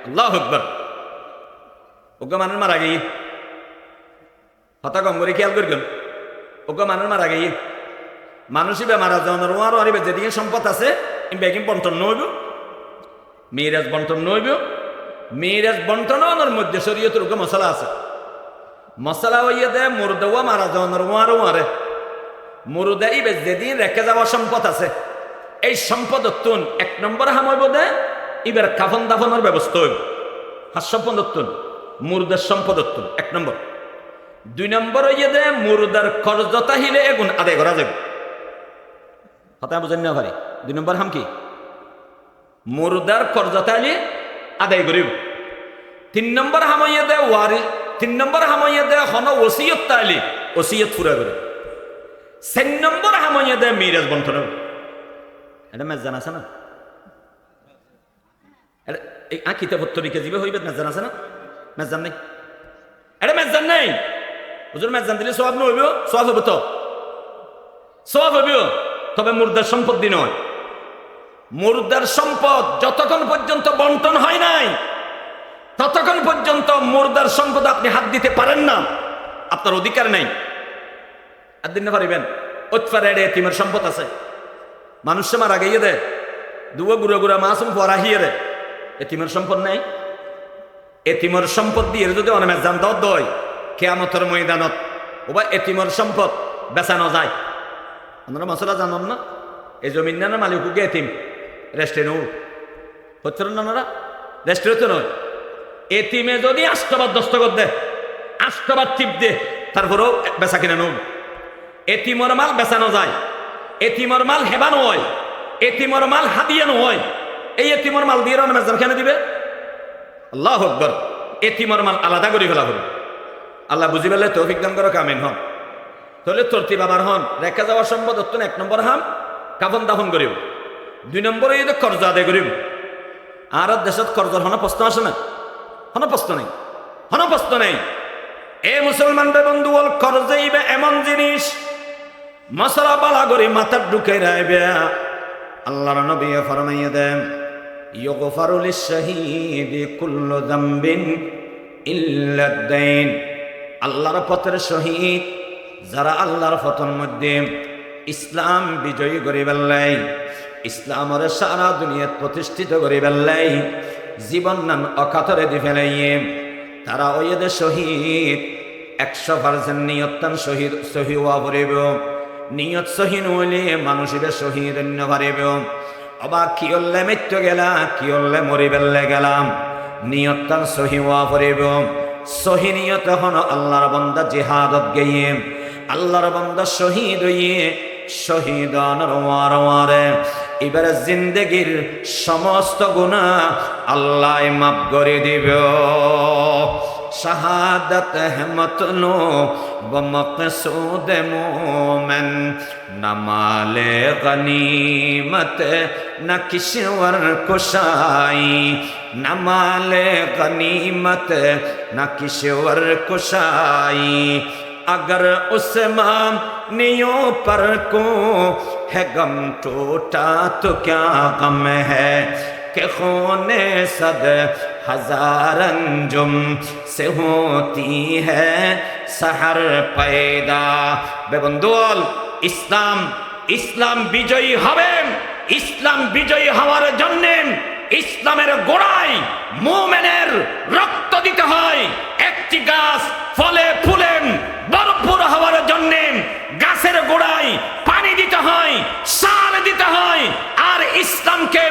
আল্লাহু আকবার ওকে মানুষ মারা গিয়ে হতা কম করে খেয়াল করবেন ওকে মানুষ মারা গিয়ে মানুষই বেমারা যাওয়ার ওয়ার আরিবে যেদিকে সম্পদ আছে বেগিং বন্টন নইব মেয়েরাজ বন্টন নইব মেয়েরাজ বন্টনের মধ্যে শরীয়তের ওকে মশলা আছে মশলা হইয়া দেয় মুরদেওয়া মারা যাওয়ার ওয়ার ওয়ারে মুরুদা ইবে যেদিন রেখে যাওয়া সম্পদ আছে এই সম্পদ তুন 1 নম্বর হামইব দে ইবের কাফন দাফনের ব্যবস্থা হইব হাস্যপন্দত্তুন মুরদার সম্পদত্তুন 1 নম্বর 2 নম্বর হইয়া দে মুরদার কর্জতা হিলে এগুন আদায় করা যাবে কথা বুঝেন না ভাই 2 নম্বর হাম কি মুরদার কর্জতা হিলে আদায় করিব 3 নম্বর হাম হইয়া দে ওয়ারি 3 নম্বর হাম হইয়া দে হন ওসিয়ত তাইলি ওসিয়ত পুরা করে 4 নম্বর হাম হইয়া দে মিরাজ বন্টন এটা মেজান আছে না এই আঁকিতে 72 কেজি হইবে মেজান আছে না মেজান নেই এটা মেজান নেই হুজুর মেজান দিলে সওয়াব নইব সওয়াব হবে তো সওয়াব হবে তবে মুর্দার সম্পদ দি নয় মুর্দার সম্পদ যতক্ষণ পর্যন্ত বন্টন হয় নাই ততক্ষণ পর্যন্ত মুর্দার সম্পদ আপনি হাত দিতে পারেন না আপনার অধিকার নেই আর দিন না পারিবেন ওৎফারে এতিমের সম্পদ আছে মানুষ মারা গিয়ে দে দুয়া গুড়া গুড়া মাসুম পরাহিয়ে রে এতিমের সম্পদ নেই এতিমের সম্পদ দিয়ে যদি অনেক জান দয় কিয়ামতের ময়দানত ওবা এতিমের সম্পদ বেচানো যায় আপনারা মশলা জানান না এই জমিন না মালিকুকে এতিম রেস্টুরেন্ট হচ্ছে না ওনারা রেস্টুরেন্ট নয় এতিমে যদি 8 বার দস্তখত দেয় 8 বার টিপ দে তারপরেও বেচা কিনে নেব এতিমের মাল বেচানো যায় এতিমের মাল হেবানো হয় এতিমের মাল হাদিয়ানো হয় এই এতিমের মাল দিয়ে মেজান কেন দিবে আল্লাহু আকবার এতিমের মাল আলাদা করে ফেলা হবে আল্লাহ বুঝি পেলে তৌফিক দান করো কামিন হন তাহলে তর্তি বাবার হন রেখা যাওয়ার সম্পদ 1 নম্বর হাম কাফন দাফন করিব 2 নম্বরে যদি কর্জ আদায় করিব আর দেশত কর্জর হন প্রশ্ন আসে না হন প্রশ্ন নেই এ মুসলমান বন্ধু বল কর্জইবে এমন জিনিস মশলা বালা করে মাথার ঢুকে রাইবে আল্লাহর নবী ফরমাইয়া দেন ইগফারু লিশ-শাহীদি কুল্লু যামবিন ইল্লা আদ-দাইন আল্লাহর পথের শহীদ যারা আল্লাহর পথের মধ্যে ইসলাম বিজয়ী করে বেল্লাই, ইসলামের সারা দুনিয়াত প্রতিষ্ঠিত করে বেল্লাই, জীবন নাম অকাতরে দি ফেলাইয়ে তারা ওয়েদে শহীদ 100% নিয়তান শহীদ সহি হওয়া পড়িব। নিয়ত সহি নইলে মানুষের শহীদ অন্য পারিব। অবাক কি হলে মৃত্যু গেলা, কি হলে মরি বেললে গেলাম, নিয়তান সহি হওয়া পড়িব। সহি নিয়ত হন আল্লাহর বান্দা জিহাদত গিয়ে, আল্লাহর বান্দা শহীদ হইয়ে শহীদ নরওয়ারে এবারে জিন্দেগির সমস্ত গুনাহ আল্লাহ মাফ করে দিব। शहादत है मतनो व मक़सूद मोमिन, न माले गनीमत न किश्वर कुशाई, न माले गनीमत न किश्वर कुशाई। अगर उस मानियों पर को है गम टूटा तो क्या गम है कि खूने सद हजार अंजुम से होती है सहर पैदा। बेबंदुल इस्लाम इस्लाम विजयी হবে, ইসলাম বিজয়ী হওয়ার জন্য ইসলামের গোড়ায় মুমিনের রক্ত দিতে হয়। একটি গাছ ফলে ফুলে ভরপুর হওয়ার জন্য গাছের গোড়ায় পানি দিতে হয়, সার দিতে হয়। আর ইসলামকে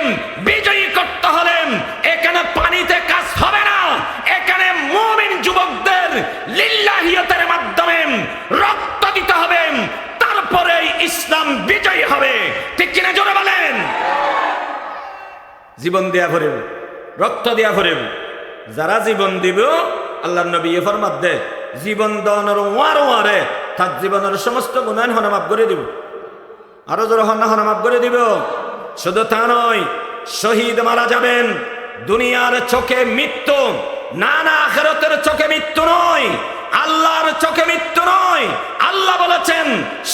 বিজয়ী করতে হলে এখানে পানিতে কাজ হবে না, এখানে মুমিন যুবকদের লিল্লাহিয়তের মাধ্যমে রক্ত দিতে হবে, তারপরে ইসলাম বিজয়ী হবে। ঠিক কিনা জোরে বলেন? জীবন দেয়া ফরিব, রক্ত দেয়া ফরিব। যারা জীবন দিব আল্লাহর নবী ফরমাত দে জীবন দানের ওয়ারে তার জীবনের সমস্ত গুনাহ মাফ করে দিব। আরো জোরে মাফ করে দিব। শুধু তা নয়, শহীদ মারা যাবেন দুনিয়ার চোখে মৃত্যু, না না আখিরাতের চোখে মৃত্যু নয়, আল্লাহর চোখে মৃত্যু নয়। আল্লাহ বলেছেন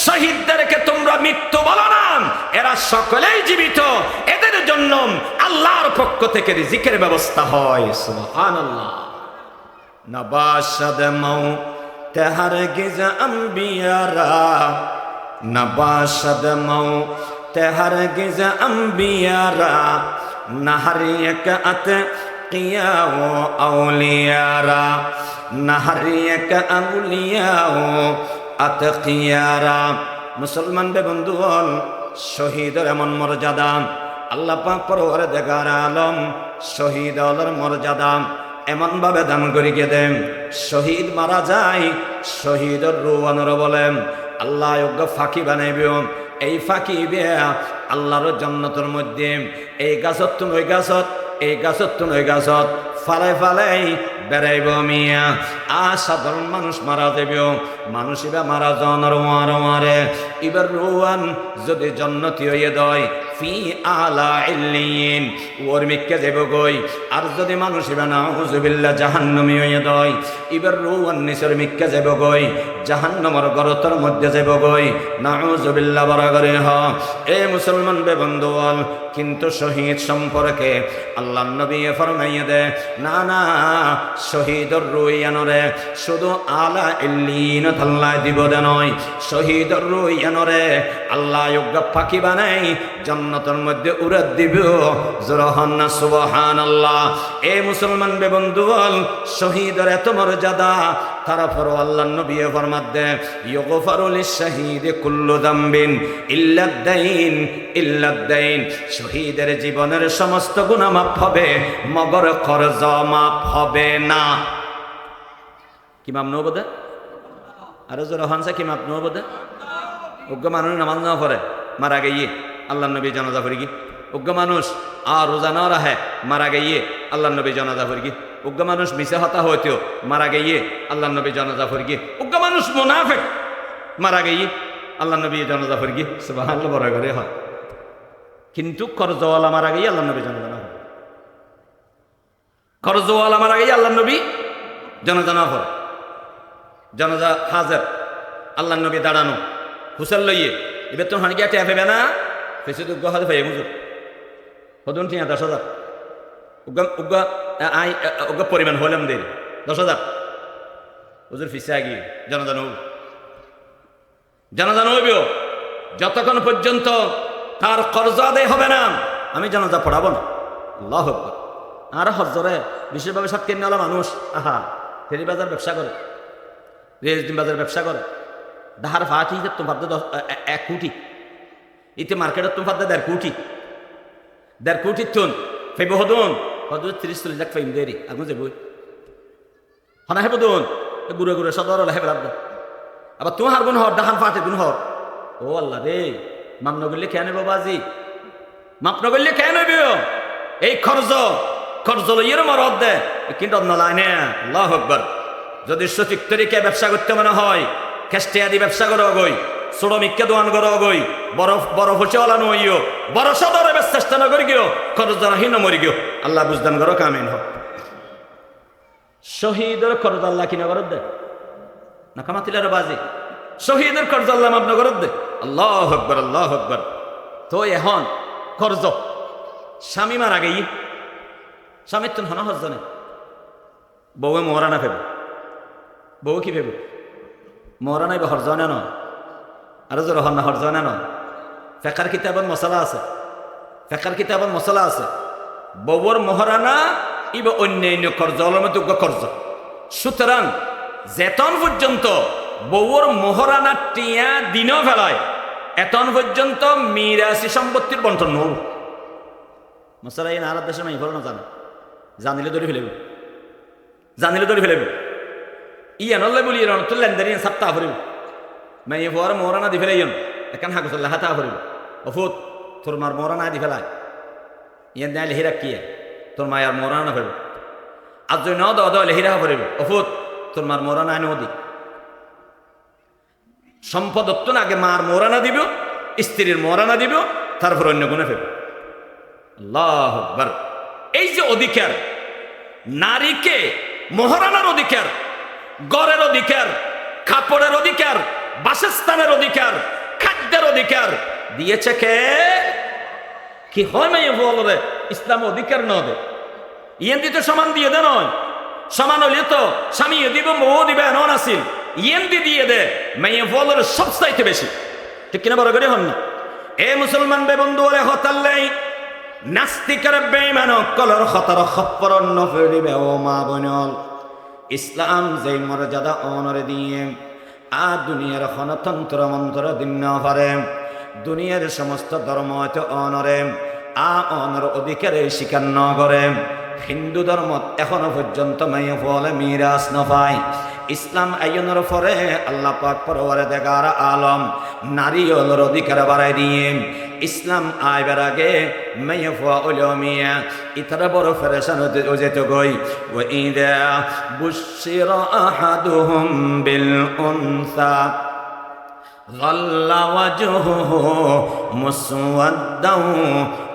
শহীদদেরকে তোমরা মৃত্যু বলো না, এরা সকলেই জীবিত, এদের জন্য আল্লাহর পক্ষ থেকে রিজিকের ব্যবস্থা হয়। সুবহানাল্লাহ। নবাশদ মৌত হরগিজ আম্বিয়ারা, নবাশদ মৌত হরগিজ আম্বিয়ারা, নহরিয়ক আত কিয়া ও আউলিয়ারা, নহরিয়ক আউলিয়া ও আত কিয়ারা। মুসলমান বন্ধুগণ, শহীদের এমন মর্যাদা আল্লাহ পাক পরওয়ারদিগার আলম শহীদের মর্যাদা এমন ভাবে দান করিয়ে দেন। শহীদ মারা যায়, শহীদের রুয়ানর বলেন আল্লাহ যোগ্য ফাঁকি বানাইব। এই ফাঁকি বিয়া আল্লাহর জান্নাতের মধ্যে এই গাছত তুন ওই গাছত, এই গাছত তুন ওই গাছত ফালাই ফালাই বেড়াইব মিয়া। সাধারণ মানুষ মারা যাবে, মানুষ এবার মারা যাওয়ার ওয়ারে এবার রুয়ান যদি জন্নতি হইয়ে দেয় ফি আলা ইল্লিয়িন ওর মিক্কে যাব গই। আর যদি মানুষ এবার নাউযুবিল্লাহ জাহান্নামী হইয়ে দেয় এবার রুয়ান নিচের মিক্কে যাব গই, জাহান্নামের গর্তের মধ্যে যাব গই। নাউযুবিল্লাহ বরাবরে হ। এ মুসলমান বন্ধুগণ, কিন্তু শহীদ সম্পর্কে আল্লাহর নবী ফরমাইয়ে দে না না, শহীদর রুইয়ানরে শুধু আলা ইল্লিয়িন আল্লাহ দিব দে নয়, শহীদর রুইয়ানরে আল্লাহ যোগ্য পাখি বানাই জান্নাতের মধ্যে উড়ে দিব। জোরহান সুবহানাল্লাহ। এ মুসলমান বন্ধুগণ, শহীদের এত মর্যাদা, তারপর আল্লাহর নবী ফরমাত দে ইউগফারু লিশ-শাহীদি কুল্লু যামবিন ইল্লাদ-দাইন ইল্লাদ-দাইন। শহীদের জীবনের সমস্ত গুনাহ মাফ হবে, মগর কর্জ মাফ হবে না। কি মাপ নব দে? আরো জোরে হানসা কি মাপ নব দে? উগ্র মানুষ নামাজ না পড়ে মারা গিয়ে আল্লাহর নবী জানাজা পড়ি গি। উগ্র মানুষ আর রোজা না রাখে মারা গিয়ে আল্লাহর নবী জানাজা পড়ি গি। উগ্র মানুষ মিশে হতা হইতেও মারা গিয়ে আল্লাহর নবী জানাজা পড়ি গি। উগ্র মানুষ মুনাফিক মারা গিয়ে আল্লাহর নবী জানাজা পড়ি গি। সুবহানাল্লাহ বড় করে হয়। কিন্তু কর্জওয়ালা মারা গিয়ে আল্লাহর নবী জানাজা না পড়ে, কর্জওয়ালা মারা গিয়ে আল্লাহর নবী জানাজা না পড়ে। জানাজা হাজার আল্লাহর নবী দাঁড়ানো হুসেল লইয়ে এবার তো হানি গিয়া টেয়া ফেবে না ফেসে তো উগ্র হাতে ফেয়ে হুজুর হদুন ঠিক 10,000 উগ্র পরিমাণ হলাম দেরি 10,000 হুজুর ফিসা গিয়ে জানাজা হইবেও যতক্ষণ পর্যন্ত তার কর্জ আদায় হবে না আমি জানাজা পড়াবো না। আল্লাহু আকবার। আর হজরে বিশেষভাবে সাতক্ষীরা মানুষ ফেরি বাজার ব্যবসা করে, রেজডিম বাজার ব্যবসা করে, দাহার ফাঁকি তোমার 1 কোটি, ইতে মার্কেটের তোমার 1.5 কোটি তুন ফেব হদুন 30-40 লাখ ফাইম দেরি আগুন যাবই হনা হেব দুন গুড়ে গুড়ে সদর হেব রাব আবার তোমার গুণ হর দাহান ফাটে গুণ হর। ও আল্লাহ রে, মাপ নগরলে কেন বাবাজি, মাপ নগরলে কেন এই খরচ লইয়ের মরদ দে কিন্তু লাইনে। আল্লাহু আকবার। যদি সঠিক তরিকায় ব্যবসা করতে মনে হয় খেস্টিয়াদি ব্যবসা করো গই, শ্রমিককে দোয়ান করো গই, বড় হচ্ছে ওলানো হইও, বড় সদরে চেষ্টা না করি গিয়েও খরচ হীন মরি গিয়েও আল্লাহ বুঝদান করো কামিন হোক। শহীদের খরচ আল্লাহ কিনা করত দে না কামাতিলার বাজি, শহীদের খরচ আল্লাহ মাপ না করত দে। আল্লাহু আকবার, আল্লাহু আকবার। তো এখন খরচ স্বামী মারা গেই, স্বামীর তো হনা হজ জানে, বউয়ে মরা না ফেব, বউ কি ভেব মরা নাই বা হরজনে নয়, আরো জোর হন না হরজনে নয়। ফেকার কিতাবন মশলা আছে, ফেকার কিতাবন মশলা আছে, বউর মহারানা ইবা অন্যান্য কর্জ অলমযোগ্য কর্জ। সুতরাং যেতন পর্যন্ত বউর মহারানা টিয়া দিনও ফেলায় এতন পর্যন্ত মিরাসি সম্পত্তির বন্টন নব। মশলা এই নারার দেশে মাই না জানে, জানিলে ধরে ফেলেব, জানিলে ধরে ফেলেব। ইয়ানলে বলি তো লেনদেন সাপ্তাহ ফুরিব মাইয়ে হওয়ার মরানা দি ফেলাই এখন হাগুসল্লা হাতা ফুরিব অফুত তোর মার মরানা দি ফেলায় ইয়ান দেয় লেহিরা কি তোর মায়ার মরানা ফেরব আর যদি ন দাও দাও লেহিরা ফুরিব অফুত তোর মার মরানা নদী সম্পদত্ব না আগে মার মরানা দিব, স্ত্রীর মরানা দিব, তারপর অন্য গুণে ফেরব। আল্লাহু আকবার। এই যে অধিকার, নারীকে মহারানার অধিকার, গড়ের অধিকার, কাপড়ের অধিকার, বাসস্থানের অধিকার, খাদ্যের অধিকার দিয়েছে কে? কি হয় না বলরে ইসলাম অধিকার না দে ইয়েন দিতে সমান দিয়ে দে নয়, সমান হলে তো স্বামী দিব বউ দিবে এমন আসিল ইয়েন দিয়ে দে মেয়ে বলরে সব চাইতে বেশি, ঠিক কিনা বড় করে হন না। এ মুসলমান বে বন্ধু ওরে হতাল্লাই নাস্তিকের বেঈমান কলর খতর খপ্পরন্ন ফেরিবে ও মা বনল। ইসলাম যে মর্যাদা অনরে দিয়ে দুনিয়ার গণতন্ত্র মন্ত্র দিন পারে, দুনিয়ার সমস্ত ধর্ম অনরে অনর অধিকারে স্বীকার ন করে। হিন্দু ধর্ম এখনো পর্যন্ত মাইয়া ফলে মিরাজ ন পায়। ইসলাম আইনের পরে আল্লাহ পাক পরওয়ারে দেখার আলম নারী ওর অধিকার বাড়াই দিয়ে ইসলাম আইবার আগে মাইয়া ফুয়া ওলমিয়া ইতারা বড় ফেরেশান যেত গই ও ইদা বুশিরা আহাদুহুম বিল উনসা ظل وجهه مسودا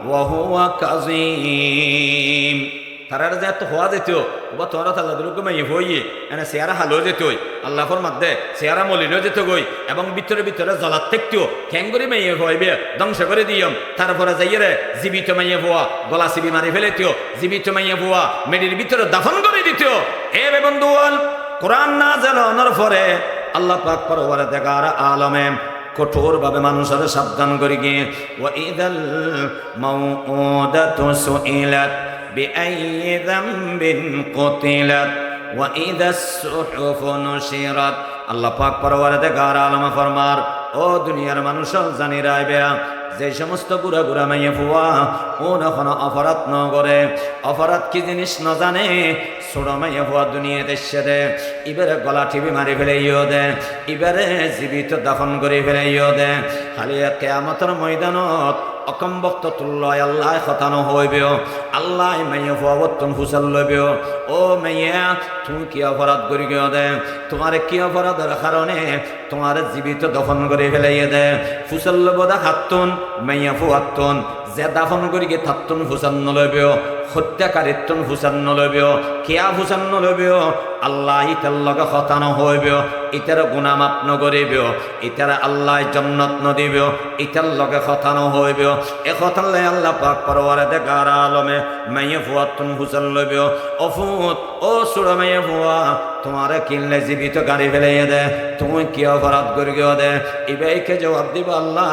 وهو كظيم। তারার যে এত হওয়া যেত বা তোরা তাল্লা দুর্গ মাই হইয়ে এনে চেয়ারা হালো যেত আল্লাহর মধ্যে চেয়ারা মলিনও যেত গই এবং ভিতরে ভিতরে জলার থেকতেও খ্যাঙ্গুরি মাইয়ে হইবে ধ্বংস করে দিয়ম। তারপরে যাইয়ে রে জীবিত মাইয়ে ভুয়া গলা সিবি মারি ফেলেতিও, জীবিত মাইয়ে ভুয়া মেডির ভিতরে দাফন করে দিত। এ বে বন্ধুয়াল কোরআন না জানানোর পরে আল্লাহ পাক পরওয়ারে দেখার আলমে কঠোর ভাবে মানুষের সাবধান করে গিয়ে ওয়াইদাল মাউউদাতু সুইলাত বিআইয়ি যামবিন কুতিলাত ওয়াইদাস সুহুফু নুশিরাত। আল্লাহ পাক পরওয়ারে দেখার আলমে ফরমার ও দুনিয়ার মানুষ জানি রাইবে যে সমস্ত বুড়া বুড়া মাইয়া ফুয়া ও এখন অপরাধ ন করে, অপরাধ কি জিনিস ন জানে, ছোট মাইয়া ফুয়া দুনিয়াতে এসে দে এবারে গলা টিভি মারি ফেলাইও দে, এবারে জীবিত দাফন করে ফেলাইও দে। খালি কিয়ামতের ময়দানত অকম্বক্ত তুল্লয় আল্লাহ খতানো হইবে, আল্লাহ মাইয়া ফুয়া বর্তন ফুসাল লইবে ও মাইয়া তুমি কি অপরাধ করি গিয়ে দে, তোমার কি অপরাধের কারণে তোমার জীবিত দফন করে ফেলাইয়ে দে। ফুসাল লব দা হাতুন মাইয়া ফুয়াতুন যে দাফন করি গিয়ে থাতুন ফুসান নলবে, হত্যাকারিত্বন ফুসান নলবে, কেয়া ফুসান নলবে, আল্লাহ ইতার লগে খতানো হইবে, ইতার গুনাহ মাপ নকরিব, ইতার আল্লাহ জান্নাত নদিব, ইতার লগে খতানো হইবে। এ খতালে আল্লাহ পাক পরওয়ারে দেখার আলমে মাইয়া ফুয়াতুন ফুসান লইবে। অফুত ও সুরা মাইয়া ফুয়া তোমারে কিনলে জীবিত গাড়ি ফেলাইয়া দে, তুমি কি অপরাধ করি গিয়ে দে? ইবাইকে জবাব দিব, আল্লাহ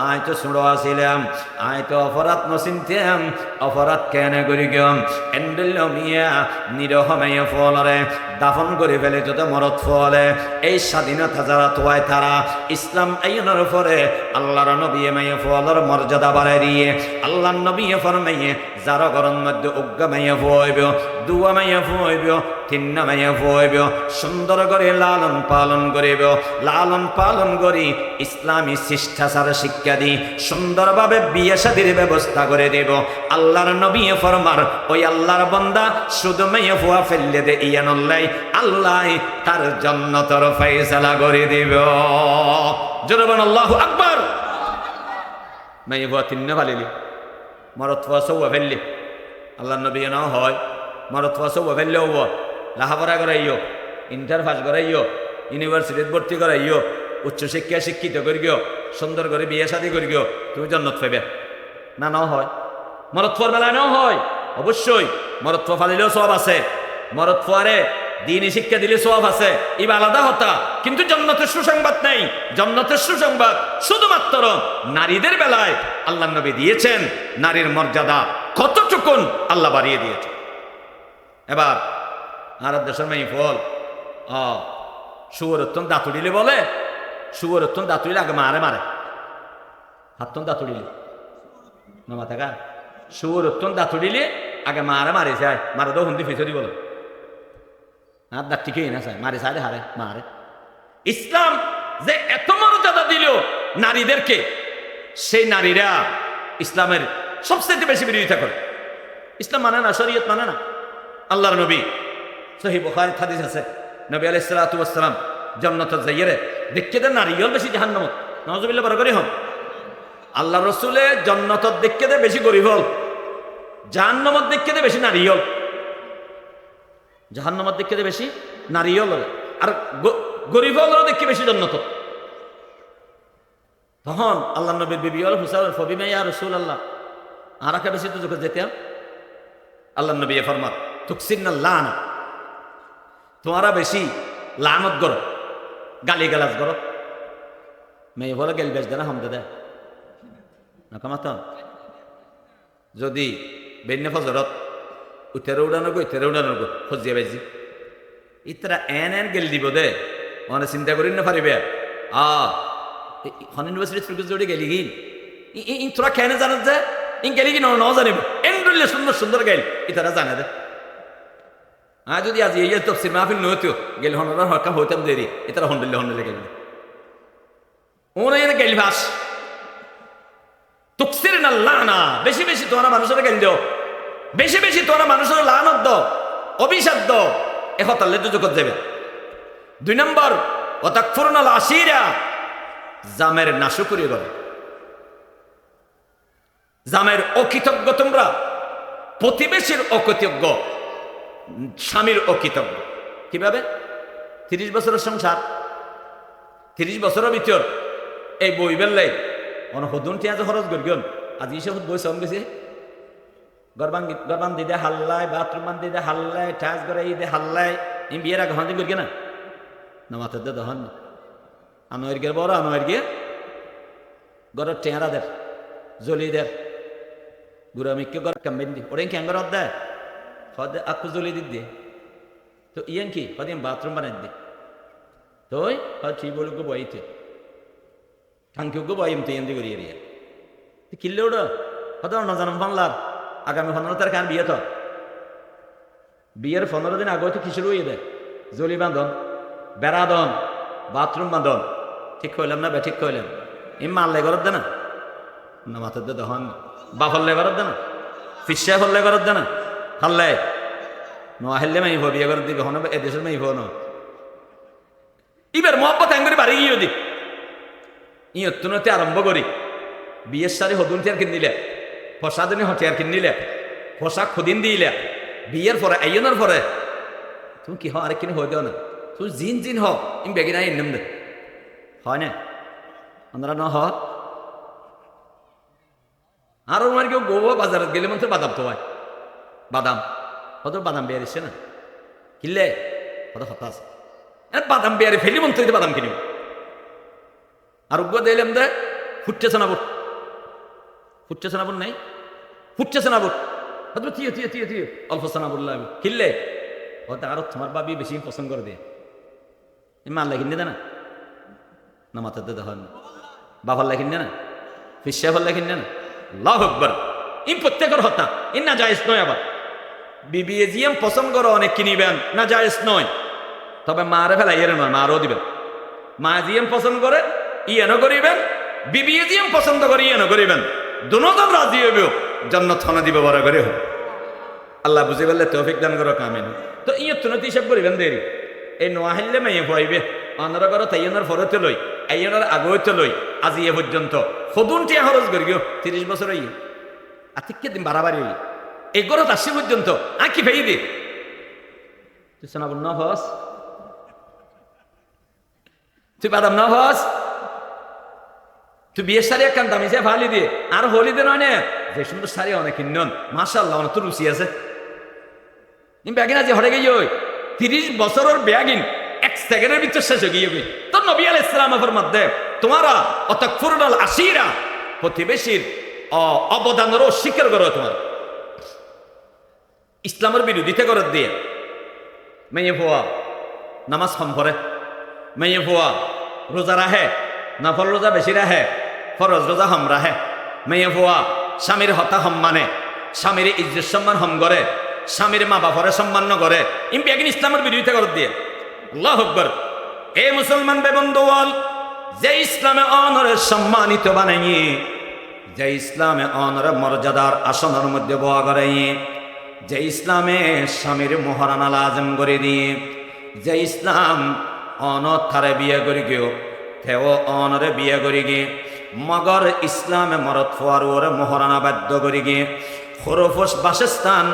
আয় তো ছোড়ো আসিলাম, আয় তো অপরাধ নচিন্তাম, অপরাধ কেনে করি গিয়ম এন্ডেল মিয়া নিরহ মাইয়া ফলরে দাফন করে ফেলে তো মরত ফলে। এই স্বাধীনতা যারা তোয়ায় তারা ইসলাম আইনের পরে আল্লাহর নবী মাইয়া ফলর মর্যাদা বাড়াই দিয়ে আল্লাহ নবী ফরমাইয়ে যারা গরম মধ্যে উগ্গা মাইয়া ফুয়াইব, দুয়া মাইয়া ফুয়াইব, তিন্না মাইয়া ফুয়াইব, সুন্দর করে লালন পালন করিব, লালন পালন করি ইসলামী শিষ্টাচার শিক্ষা দি সুন্দরভাবে বিয়ে শাদীর ব্যবস্থা করে দেব। আল্লাহর নবী ফরমার ওই আল্লাহর বান্দা শুধু মাইয়া ফুয়া ফেললে দে ইয়ানুল্লাহ, আল্লাহ তার জান্নাতের ফয়সালা করে দেব। জোরে বলেন আল্লাহু আকবার। মাইয়া ফুয়া তিন্না ফালিলি, মরত ফুয়া সৌয়া ফেললি, আল্লাহর নবী নাও হয় মরত ফুয়া সৌয়া ফেললেও লাহাপড়া করাইও, ইন্টার পাস করাইও, ইউনিভার্সিটিতে ভর্তি করাইও, উচ্চশিক্ষা শিক্ষিত করিও, সুন্দর করে বিয়ে শাদী করিও, তুমি জান্নাত পাইবে না? নাও হয় মরত ফুয়ার বেলায় নাও হয়, অবশ্যই মরত ফুয়া ফালিলেও সওয়াব আছে, মরত ফুয়ারে দ্বীনি শিক্ষা দিলে সওয়াব আছে, ইবা আলাদা হতা। কিন্তু জান্নাতের সুসংবাদ নেই, জান্নাতের সুসংবাদ শুধুমাত্র নারীদের বেলায় আল্লাহ নবী দিয়েছেন। নারীর মর্যাদা কতটুকুন আল্লাহ বাড়িয়ে দিয়েছে। এবার আর দেশের মেয়ে ফল শুয়োরত্তন দাঁতুড়িলে বলে, শুয়োরত্তন দাঁতুড়িলে আগে মারে মারে, হাতন দাঁতুড়িলে না মাথা গা, শুয়োরত্তন দাঁতুড়িলে আগে মারে মারে চায়, মারে তো হুন্দি ফিসরি বলো আর দাঁত ঠিকই না চায়, মারে চাইলে হারে মারে। ইসলাম যে এত মর্যাদা দিল নারীদেরকে, সেই নারীরা ইসলামের সবচেয়ে বেশি বিরোধিতা করে। ইসলাম মানে না, শরীয়ত মানে না। আল্লাহর নবী সহিহ বুখারীর হাদিস আছে, নবী আলাইহিস সালাতু ওয়াস সালাম জান্নাতের যাইয়ে দেখতে দেন নারী হল বেশি জাহান্নামত, নাউজুবিল্লাহ বড় করে হন। আল্লাহ রসুলে জান্নাতত দেখতে দে বেশি গরিব হল, জাহান্নামত দেখতে দে বেশি নারী হল, জাহান্নামত দেখতে দে বেশি নারী হল, আর গরিব হল দেখতে বেশি জান্নাত। তখন আল্লাহ নবীর বিবি হল হুসাইন ফবিমা ইয়া রাসূলুল্লাহ, আর একা বেশি তো যখন যেতাম আল্লাহ নবী ফরমান তুকসিরনা লানা, তোমারা বেশি লানত করো, গালি গালাজ করো। মেয়ে বলে গেল বেশ দেনা হামদে দেয় না কামাত। যদি বেন্যা ফজরত উঠেরে উড়ানো গো উঠেরে উড়ানো গো ফজিয়া বেজি ইতরা এন এন গেল দিব দে, মানে চিন্তা করি না পারিবে। ইউনিভার্সিটি ফিরকুজ জড়ি গেলি গিল ইন তোরা কেন জানাত যে ইন গেলি কি ন জানিব এন ডলে সুন্দর সুন্দর গেল ইতারা জানে দে। যদি আজ এই তফসির মাহফিল নহতো গেল হনরা হরকাম হইতাম দেরি, ইতারা হন্ডলে হন্ডলে গেল ওনে গেল ভাস তুকসির না লানা, বেশি বেশি তোমরা মানুষের গেল দাও, বেশি বেশি তোমরা মানুষের লানত দাও, অভিশাপ দাও, একতালে তো জগৎ যাবে। 2 নম্বর ওয়াতাকফুরুনাল আশিরা, জামের নাশকরি করে, জামের অকৃতজ্ঞ তোমরা, প্রতিবেশীর অকৃতজ্ঞ, স্বামীর অকৃতজ্ঞ। কিভাবে? 30 বছরের সংসার, 30 বছরের ভিতর এই বই বেললাই অনহদুন টিয়াজ খরচ করিগন, আজ ইসব বই সম গেছে গরবান দিদে হাল্লাই, বাথরুম বান দিদে হাল্লাই, ঠাস করে ঈদে হাল্লাই, ইম বিয়ের আগে হন্দি করি না না মাথার দে দহন আনোয়ের গিয়ে বড় আনোয়ের গিয়ে গরের টেঁড়া দের জলি দের গুড়া মিক্কে গর কাম্বেন দি ওরে ক্যাঙ্গর দেয় হদে আকু জলি দি দিয়ে তো ইয়ান কি হদে বাথরুম বানাই দি তো হদ ঠিক বলে গো বইতে থাঙ্কিও গো বইম তো ইয়ান্দি করি এরিয়া তো কিল্লে ওটা হদ না জানাম বাংলার আগামী 15 তারিখ আর বিয়ে, তো বিয়ের 15 দিন আগে তো কিসের হয়ে দেয় জলি বাঁধন, বেড়া দন, বাথরুম বাঁধন। ঠিক কইলাম না? ঠিক কইলাম। ইম মারলে ঘরত দে না না মাথার দে দহন বা হল্লে ঘরত দে না, ফিসা হল্লে ঘরত দে না, হাল্লে নহেললে মাই বিয়ে ঘরত দিবে হন এদেশের মাই হন ইবার মহব্বত এঙ্গরি বাড়ি গিয়ে দি ইয়ত্তনতে আরম্ভ করি বিয়ের সারি হদুন টিয়ার কিনিলে, ফসাদিনী হটিয়ার কিনিলে, পোশাক খুদিন দিলে, বিয়ের পরে আইনের পরে তুমি কি হয় আরেক কিনে হয়ে দেও না, তুমি জিন জিন হ ইম বেগি নাই ইন্নম দে হয় না আমরা ন হ। আর আমার কেউ গোয়া বাজারত গেলে মনে বাদাম তো হয়, বাদাম হয়তো বাদাম বেরিয়েছে না কিনলে কথা হতাশ বাদাম বেয়ারে ফেলি মন্ত্রীতে বাদাম কিনিব আর উগ্র দিলাম দে ফুটছে না বুট ফুটছে না বুট নাই ফুটছে না বুট থিয়ে থিয়ে থিয়ে থিয়ে অল্প সানা বললাম কিনলে হয়তো আরো তোমার বাবি বেশি পছন্দ করে দিয়ে মাল্লা কিনে দে না মাথাতে দেখা না বাবার কিনে না ফিসা ফল্লা কিনে না আল্লাহু আকবার ইন প্রত্যেকের হত্যা ইন না জায়েজ নয় আবার বিবিএজিএম পছন্দ করো অনেক কিনিবেন না জায়েজ নয় তবে মারে ফেলাই এর নয় মারও দিবেন মা জিএম পছন্দ করে ইয়েনও করিবেন বিবিএজিএম পছন্দ করে ইয়েনও করিবেন দুজন রাজি হইব জান্নাত খানা দিব বড় করে হোক আল্লাহ বুঝে বললে তৌফিক দান করো কামিন তো ইয়ে তুনতি হিসাব করিবেন দেরি এই নোয়াহিল্লে মাইয়ে পাইবে অনার ঘর তাইয়নার ফরতে লই আইয়নার আগইতে লই আজি এ পর্যন্ত সদুনটি খরচ করি গিয়ে 30 বছর হই আতিককে দিন বাড়াবাড়ি হই এই ঘরত আসি পর্যন্ত আঁকি ফেই দি তুই শোনাবো না হস তুই বাদাম না হস তুই বিয়ের শাড়ি একখান দামি সে ফালি দিয়ে আর হোলি দে নয় যে সুন্দর শাড়ি অনেক কিনন মাশাআল্লাহ অনেক তো রুচি আছে ব্যাগিন আজি হরে গিয়ে 30 বছরের ব্যাগিন এক সেকেন্ডের ভিতর শেষ হয়ে গিয়ে তোর নবী আলাইহিস সালামের মধ্যে তোমারা অতকফুরুল আশিরা প্রতিবেশীর অবদানের স্বীকার করো তোমার ইসলামের বিরোধিতা করে দিয়ে মেয়ে ভুয়া নামাজ কম পড়ে মেয়ে ভুয়া রোজা রাহে নফল রোজা বেশি রাহে ফরজ রোজা হম রাহে মেয়ে ভুয়া স্বামীর হতা হম মানে স্বামীর ইজ্জত সম্মান হম করে স্বামীর মা বাপরে সম্মান করে ইম্পিয়াকিন ইসলামের বিরোধিতা করে দিয়ে আল্লাহু আকবার এ মুসলমান বেবন্ধুয়াল যে ইসলামে অনরে সম্মানিত বানাইয়ে যে ইসলামে অনরে মর্যাদার আসনের মধ্যে বয়া করাইয়ে যে ইসলামে স্বামীর মহারানা লাজম করে দিয়ে যে ইসলাম অনথারে বিয়ে করি গিয়েও থেও অনরে বিয়ে করি গিয়ে মগর ইসলামে মরত ফোয়ারে মহারানা বাধ্য করি গিয়ে খরফস বাসস্থান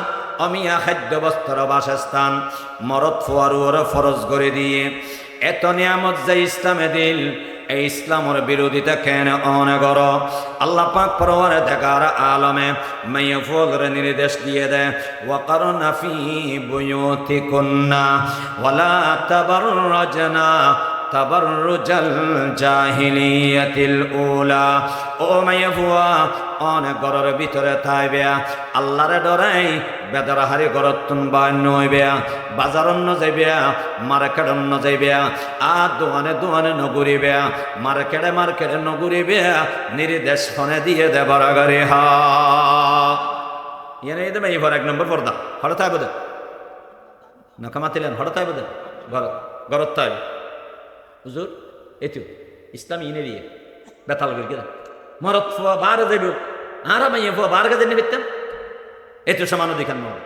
অমিয়া খাদ্য বস্ত্র বাসস্থান মরত ফোয়ারে ফরজ করে দিয়ে এত নিয়ামত যে ইসলামে দিল এই ইসলামের বিরোধিতা কেন অনগর আল্লাহ পাক পরওয়ারে দেখার আলমে মেয়ে ফজরে নির্দেশ দিয়ে দেয় ওয়াকারনা ফি বুয়ুতিকুন্না ওয়ালা তাবাররাজনা তাবাররুজাল জাহিলিয়াতিল উলা ও মাইয়া বুয়া অনেক ঘরের ভিতরে থাইবে আল্লাহরে ডরাই বেদরাহারি ঘরত তুনবা নইবে বাজারন্ন যাইবে মার্কেটন্ন যাইবে আর দোকানে দোকানে নগরিবে মার্কেটে নগরিবে নির্দেশ ফোনে দিয়ে দে বরাগারি হা ইয়ে নেই দেবে এই ঘর 1 নম্বর পর্দা হঠাৎ আইব দে নকামাতিলেন হঠাৎ আইব দে ঘরত থাইবে হুজুর এতো ইসলাম ইনে দিয়ে বেতাল গিয়ে মরত ফুয়া বার যাইব আর মাইয়া ফুয়া বার গাজে নিবেতেন এতো সমান অধিকার নয়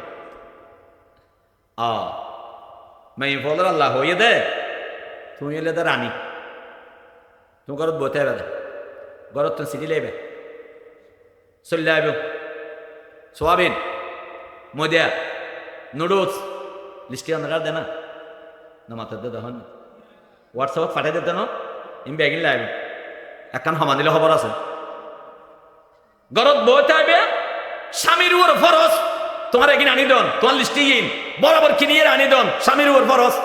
মাইয়া ফুয়ার আল্লাহ হইয়ে দে তুমি এলে দে রানী তুমি ঘরত বইতে হবে দে ঘরত তুমি সিটি লাইবে চলে আইব সোয়াবিন ময়দা নুডলস লিস্টি আন্দার দে না মাথার দে দেখুন হোয়াটসঅ্যাপত পাঠাই দিতে ন ইম বেগিন লাইবে একখান সমান দিলে খবর আছে ঘরত বইতে আইবে স্বামীর উপর ফরজ তোমার এগিন আনি দন তোমার লিস্টি গিন বরাবর কিনিয়ে আনি দন স্বামীর উপর ফরজ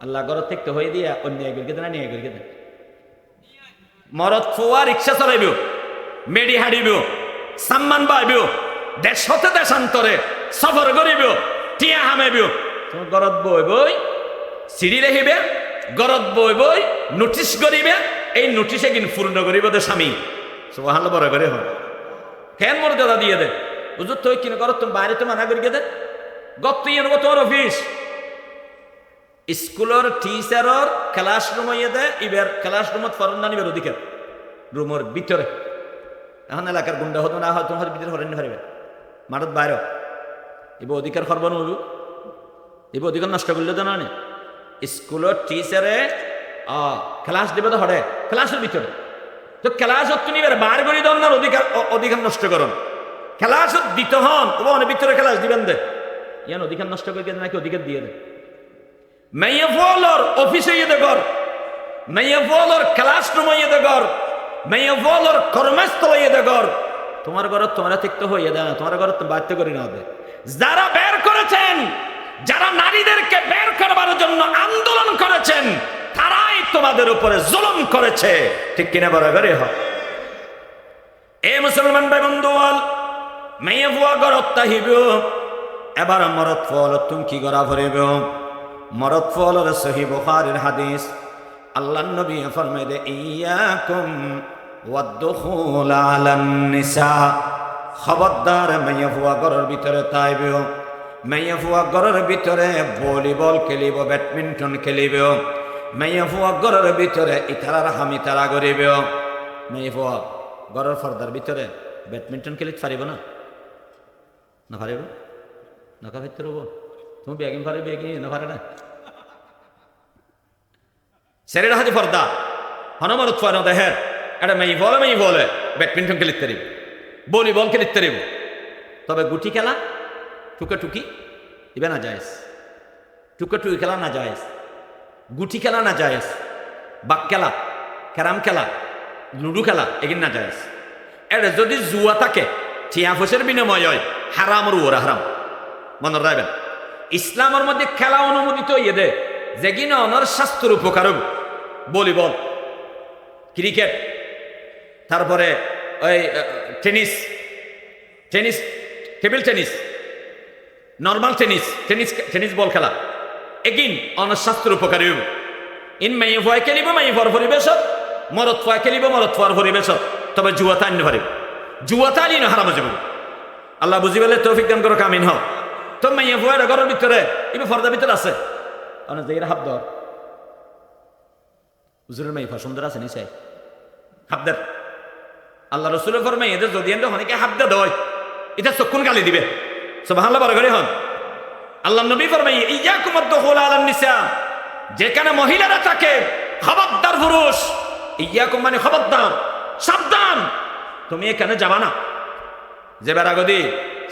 আল্লাহ ঘরত থেকে হয়ে দিয়া অন্য এগুলো না নিয়ে এগুলো মরত ফুয়া রিক্সা চলাইব মেডি হাঁড়িব সাম্মান পাইব দেশ হতে দেশান্তরে সফর করিব টিয়া হামাইব তোমার ঘরত বই বই সিঁড়ি রেখিবে ঘরত বই বই নোটিশ করিবে এই নোটিশে কিন্তু পূর্ণ করিব দে স্বামী সুবহানাল্লাহ বড় করে হয় কেন মর্যাদা দিয়ে দে বুঝুর তুই কিনে করো তুমি বাইরে তো মানা করিয়ে দে গত তুই এনব তোর অফিস স্কুলের টিচারের ক্লাসরুম ইয়ে দে ইবার ক্লাসরুমত ফরন না নিবার অধিকার রুমের ভিতরে এখন এলাকার গুন্ডা হতো না হয় তোমার ভিতরে হরেন পারবে মাঠত বাইরে এবার অধিকার করবো না এবার অধিকার নষ্ট করলে তো না স্কুলের টিচারে ক্লাস দেবে তো হরে ক্লাসের ভিতরে তো ক্লাসত তুমি বার করি দন না অধিকার নষ্ট করুন ক্লাসত দিতে হন ও অনেক ভিতরে ক্লাস দিবেন দে ইয়ান অধিকার নষ্ট করে নাকি অধিকার দিয়ে দে মেয়ে ফলর অফিসে ইয়ে দে ঘর মেয়ে ফলর ক্লাসরুম ইয়ে দে ঘর মেয়ে ফলর কর্মস্থল ইয়ে দে ঘর তোমার ঘর তোমরা তিক্ত হইয়ে দেয় না তোমার ঘর তো বাধ্য করি না হবে যারা বের করেছেন যারা নারীদেরকে বের করবার জন্য আন্দোলন করেছেন তারাই তোমাদের উপরে জুলুম করেছে, ঠিক কিনা বরাবরই হয়। এ মুসলমান ভাই বন্ধুয়াল, মেয়ে বুয়া গরত তাহিব, এবার মরদ ফল তুমি কি গড়া ভরিব? মরদ ফলের সহি বুখারীর হাদিস, আল্লাহর নবী ফরমাইলে ইয়াকুম ওয়াদখুল আলান নিসা, খবরদার মেয়ে বুয়া গরের ভিতরে তাইবেও, মেয়ে বুয়া গরের ভিতরে ভলিবল খেলিব, ব্যাডমিন্টন খেলিব, মেয়ে বুয়া গরের ভিতরে ইতারার হামিতারা করিব। মেয়ে বুয়া গরের ফর্দার ভিতরে ব্যাডমিন্টন খেলিতে পারিব না? না পারিব? নকা ভিতরে রব তুমি বেগিং পারে বেগিং না পারে না শরীর হাতে পর্দা হনমর উৎফান দেহের এটা মেয়ে বলে ব্যাডমিন্টন খেলিতে পারিব, ভলিবল খেলিতে পারিব, তবে গুটি খেলা টুকাটুকি ইবে না জায়েজ, টুকাটুকি খেলা না জায়েজ, গুটি খেলা না জায়েজ, বাক খেলা, ক্যারাম খেলা, লুডু খেলা এগিন না জায়েজ। এটা যদি জুয়া থাকে টিয়া ফসের বিনিময় হয়, হারামর ওরা হারাম। মনে রাখবেন, ইসলামের মধ্যে খেলা অনুমোদিত ইয়ে দে যেগিন অনর স্বাস্থ্যের উপকার, ভলিবল, ক্রিকেট, তারপরে ওই tennis, tennis, table tennis, normal tennis, tennis tennis ball খেলা এগিন অনর স্বাস্থ্যের উপকারী হইব। ইন মেয়ে ভয় খেলিব মেয়ে ভর পরিবেশ, মরদ ফয় খেলিব মরদ ফর পরিবেশ, তবে জুয়াতা আনতে পারিব, জুয়াতা আনি না হারাম যাব। আল্লাহ বুঝি পেলে তৌফিক দান করো, কামিন হও। তো মেয়ে ভয়ের ঘরের ভিতরে ইবে ফর্দার ভিতরে আছে অনেক জায়গায় হাব দর হুজুরের মেয়ে সুন্দর আছে নিশ্চয় হাবদার। আল্লাহ রসুলের ফর মেয়েদের যদি অনেকে হাবদা দেয় এটা চক্ষুন গালি দিবে। সুবহানাল্লাহ বড় করে হন। আল্লাহ নবী ফরমাই ইয়াকুম আদ-দুখুল আলান নিসা, যেখানে মহিলারা থাকে খবরদার পুরুষ, ইয়াকুম মানে খবরদার, সাবধান, তুমি এখানে যাবা না। যে বেরাগদি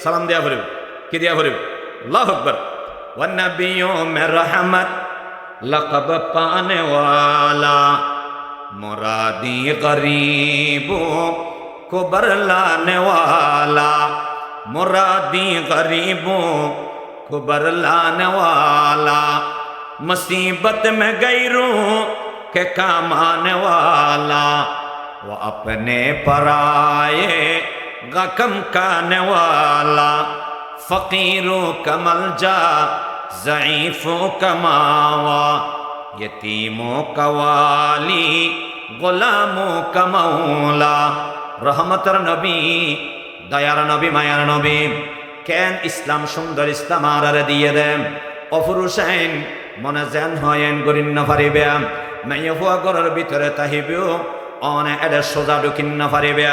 সালাম দেয়া ভরিব, কি দেয়া ভরিব? আল্লাহু আকবার। ওয়ান নাবিয়্যু মির রাহমাত লাকাব পানে ওয়ালা, মুরাদি গরিবো को बरलाने वाला, मुरादी गरीबों को बरलाने वाला, मुसीबत में गैरों के काम आने वाला, वो अपने पराये गम काने वाला, फकीरों का मलजा ज़ईफ़ों का मावा, यतीमों का वाली गुलामों का मौला। রহমতের নবী, দয়ার নবী, মায়ার নবী, কেন ইসলাম সুন্দর ইসলাম আর দিয়ে দেন অপুরুষাইন মনে যেন হয়েন গরিন না পারিবে, মেয়ে হুয়া ঘরের ভিতরে তাহিবেও অনে এডে সোজা ঢুকিন না পারিবে,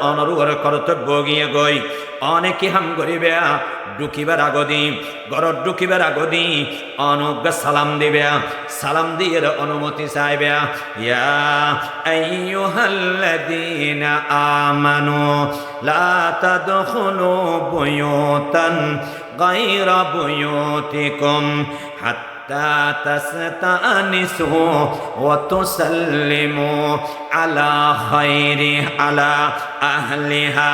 অনরুয়ার কর্তব্য গিয়ে গই অনেকে হাম করিবে, ঢুকিবার আগদি ঘরত ঢুকিবার আগদি অনুজ্ঞ সালাম দিবে, সালাম দিয়ে অনুমতি চাইবে। ইয়া আইয়ুহাল্লাযীনা আমানু লা তাদখুলু বুয়ুতান গায়রা বুয়ুতিকুম হাত্তা তাস্তানিসু ওয়া তুসাল্লিমু আলা খায়রি আলা আহলিহা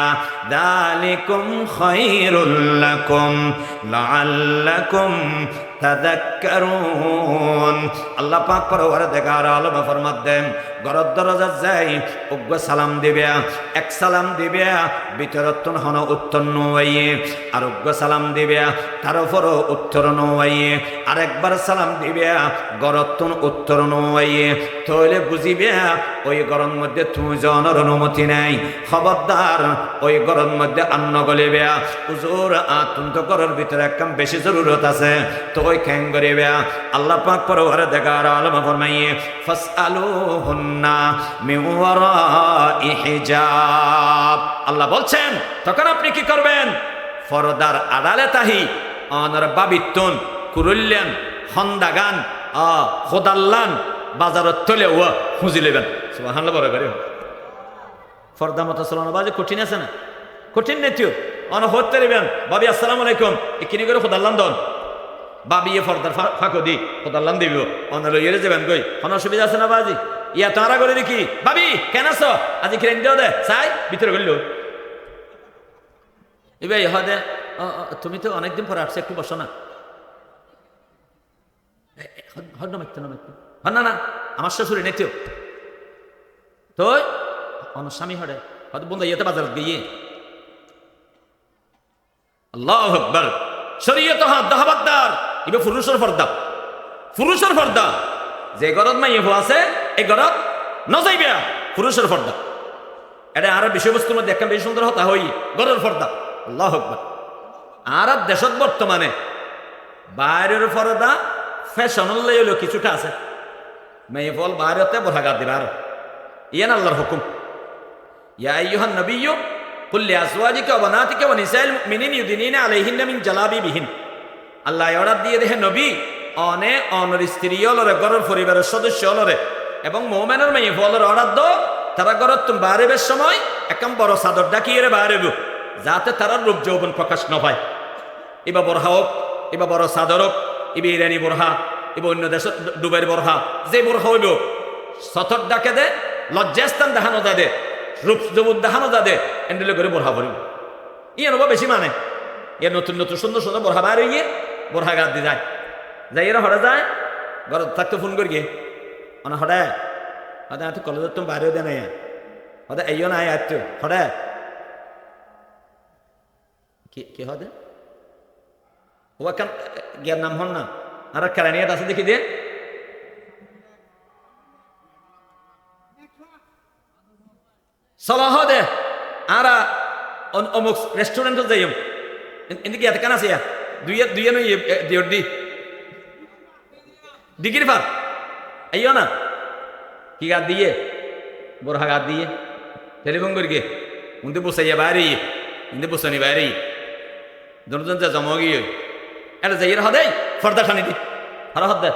যালিকুম খায়রুল লাকুম লাআল্লাকুম তাযাক্কারুন। আল্লাহ পাক পরওয়ারদিগার আলম ফরমাত দেন, ঘরের দরজা যাই উগ্র সালাম দিবে, এক সালাম দিবে ভিতরতন হন উত্তর নওয়াইয়ে, আর উগ্র সালাম দিবে তার উপরও উত্তর নওয়াইয়ে, আরেকবার সালাম দিবে ঘরতন উত্তর নওয়াইয়ে, তাহলে বুঝিবে ওই ঘরের মধ্যে তুমি জনের অনুমতি নাই, খবরদার ওই ঘরের মধ্যে আন্ন গলিবে। হুজুর আতুন তো ঘরের ভিতরে একদম বেশি জরুরত আছে, তো ওই ক্যাং করিবে। আল্লাহ পাক পরওয়ারদিগার আলম ফরমাইয়ে ফাসআলুহুন্না মিন ওয়ারাই হিজাব। আল্লাহ বলছেন তখন আপনি কি করবেন? ফরদার আড়ালে তাহি অনর বাবিতুন কুরুল্যান খন্দাগান খোদাল্লান বাজারত তলে ও খুঁজি লেবেন। সুবহানাল্লাহ বড় করে ফর্দা মতো চলানো বাজে কঠিন আছে না? কঠিন নেতিও অন হতে লেবেন বাবি আসসালামু আলাইকুম এখানে করে খোদাল্লান দন বাবিয়ে ফর্দার ফাঁকো দি খোদাল্লান দিব অনার লইয়ে যাবেন গই কোনো অসুবিধা আছে না বাজি? ইয়া তারা করে দেখি বাবি কেন আছো আজি খেলেন দিও দে চাই ভিতরে গেল এবার হদে তুমি তো অনেকদিন পরে আসছে, একটু বসো না। না না আমার শ্বশুরে নেতিও তো অন স্বামী হরে হয়তো বন্ধু ইয়েতে বাজার গিয়ে আল্লাহু আকবার। শরীয়ত হাত দাহাবাদার ইবে পুরুষের পর্দা, পুরুষের পর্দা। যে গরত মাইয়ে আছে এই গরত নজাইবে পুরুষের পর্দা। এটা আর বিষয়বস্তুর মধ্যে একটা বেশি সুন্দর হতা হই গরের পর্দা। আল্লাহু আকবার। আর দেশত বর্তমানে বাইরের পর্দা ফ্যাশন হলো কিছুটা আছে, মেয়ে ফল বাইরেতে বোরখা দিবে আর ইয়ান আল্লাহর হুকুম। ইয়া আইয়ুহান নবিয়্যু কুল লিআজওয়াজিকা ওয়া বানাতিকা ওয়া নিসাইল মুমিনিন ইউদিনিনা আলাইহিন্না মিন জালাবিবিহিন। আল্লাহ অর্ডার দিয়ে দেখে নবী অনে অনর স্ত্রী হলরে ঘরের পরিবারের সদস্য হলরে এবং মুমিনের মেয়ে ফলর অর্ডার দো তারা ঘরত তুমি বাইরের সময় একদম বড় চাদর ডাকিয়ে বাইরে যাতে তারা রূপ যৌবন প্রকাশ ন হয়। এবার বোরহা হোক, এবার বড় চাদর হোক, এবার ইরানি বোরহা, এবার অন্য দেশ ডুবের বোরহা, যে বোরহা হইব সতর ডাকে দে, লজ্জাস্থান দেখানো যা দে, রূপ যৌবন দেখানো যা দে, এন্ডেলে করে বোরহা ভরিব। ইয়ে নব বেশি মানে ইয়ে নতুন নতুন সুন্দর সুন্দর বোরহা বাইরে গিয়ে বোরহা গাদ দিয়ে যায়, যাই এরা হরে যায় ঘর থাকতে ফোন করি গিয়ে অনা হরে হয়তো এত কলেজের তুমি বাইরেও দেয় নাই হয়তো এইও নাই আর তো হরে কি হবে ও এখন জ্ঞান নাম হন না আর কেরানিয়াত আছে দেখি দিয়ে সলাহ দে আর অমুক রেস্টুরেন্ট যাই এদিকে এত কেন আছে দুইয়ে নই দিওর দি ডিগ্রি পার আইও না কি গাদ দিয়ে বোরহা গাদ দিয়ে টেলিফোন করি গে উনতে বসাইয়া বাইরে ইন্দে বসানি বাইরে দুজন যা জমা গিয়ে এটা যাই হদাই ফর্দা খানি দি আর হদ দে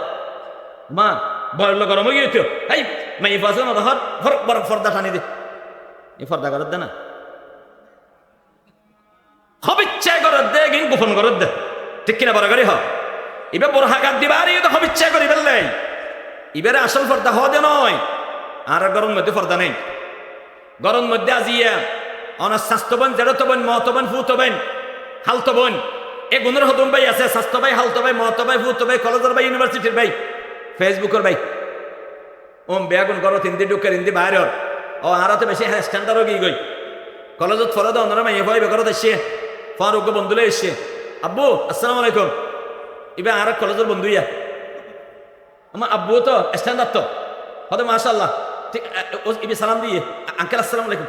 মা বড় গরম হয়ে গিয়েছো এই মাই বাসো না হর বড় ফর্দা খানি দি এই ফর্দা করত দে না হবিচ্ছায় করত দে গিন গোপন করত দে ঠিক কিনা বড় গাড়ি হ এবার বোরহা গাদ দিবা আর তো হবিচ্ছায় করি ফেললে এবারে আসল ফর্দা হদে নয় আর গরম মধ্যে ফর্দা নেই গরম মধ্যে আজিয়া অনার স্বাস্থ্যবান জেরতবান মহতবান ফুতবান হালতবান এ গুণের হতম ভাই আছে স্বাস্থ্য ভাই হালতো ভাই মহতো ভাই ফুতো ভাই কলেজের ভাই ইউনিভার্সিটির ভাই ফেসবুকের ভাই ওম বেগুন করো হিন্দি ঢুকের হিন্দি বাইর ও আর তো বেশি স্ট্যান্ডার্ডও গিয়ে গই কলেজত ফলে তো অন্যরা মাইয়ে ভাই বেকারত এসছে ফারুক বন্ধুলে এসছে আব্বু আসসালামু আলাইকুম এবার আর কলেজের বন্ধু ইয়া আমার আব্বু তো স্ট্যান্ডার্ড তো হয়তো মাশাআল্লাহ ঠিক ইবি সালাম দিয়ে আঙ্কেল আসসালামু আলাইকুম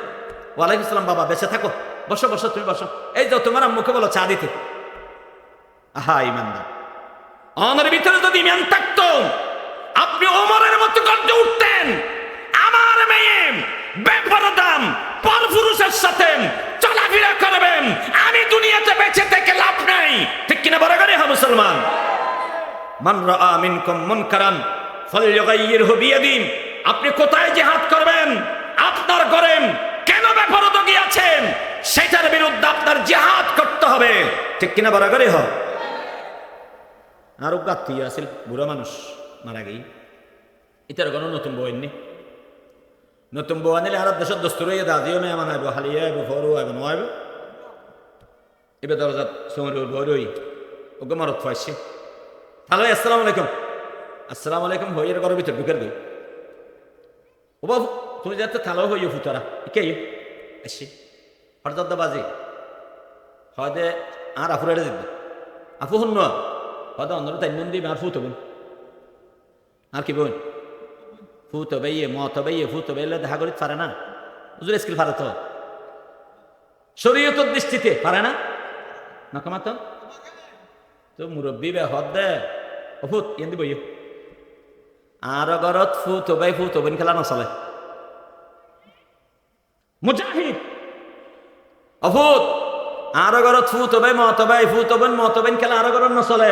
ওয়ালাইকুম আসসালাম বাবা বেঁচে থাকো বসো বসো তুমি বসো এই যাও তোমার আম্মুকে বলো চা দিতে আহা ইমানদার আমার ভিতরে যদি ইমান থাকতো আপনি ওমরের মতো গর্জে উঠতেন আমার মেয়ে বেপরদাম পরপুরুষের সাথে চলাফেরা করবেন আমি দুনিয়াতে বেঁচে থেকে লাভ নাই ঠিক কিনা বড় করে হ্যাঁ মুসলমান মান রাআ মিনকুম মুনকারান ফালইয়ুগাইয়িরহু বিয়াদিহি আপনি কোথায় জিহাদ করবেন আপনার ঘরে কেন বেপরদগী আছেন সেটার বিরুদ্ধে আপনার জিহাদ করতে হবে ঠিক কিনা বড় করে হয় আর গাত্তি আছিল বুড়া মানুষ মারা গেই এটার কোনো নতুন বউ এনে নতুন বউ আনিলে আর দেশের দস্তুর হয়ে দাদিও মেহমান আইব হালিয়া আইব ফরু আইব নয় এবার দরজা সময় বই রই ওকে মারত ফাইছে হ্যালো আসসালামু আলাইকুম আসসালামু আলাইকুম হইয়ের ঘরের ভিতর ঢুকের গই ও বাবু তুমি যাতে থালো হইও ফুতারা কে আসছি হঠাৎ বাজে হয়তো আর আফুরে দিবে আফু শুন হয়তো অন্য তাই মন দিবে আর ফুত বোন আর কি বোন ফুত বেয়ে মত বেয়ে ফুত বেলে দেখা করি পারে না হুজুর স্কিল পারে তো শরীয়তের দৃষ্টিতে পারে না নকমাত তো মুরব্বী বে হদ দে ফুত এন বইও আর ঘরত ফুত বাই ফুত বোন খেলা নচলে মুজাহিদ অফুত আর ঘরত ফুত বাই মত বাই ফুত বোন মত বোন খেলা আর ঘরত নচলে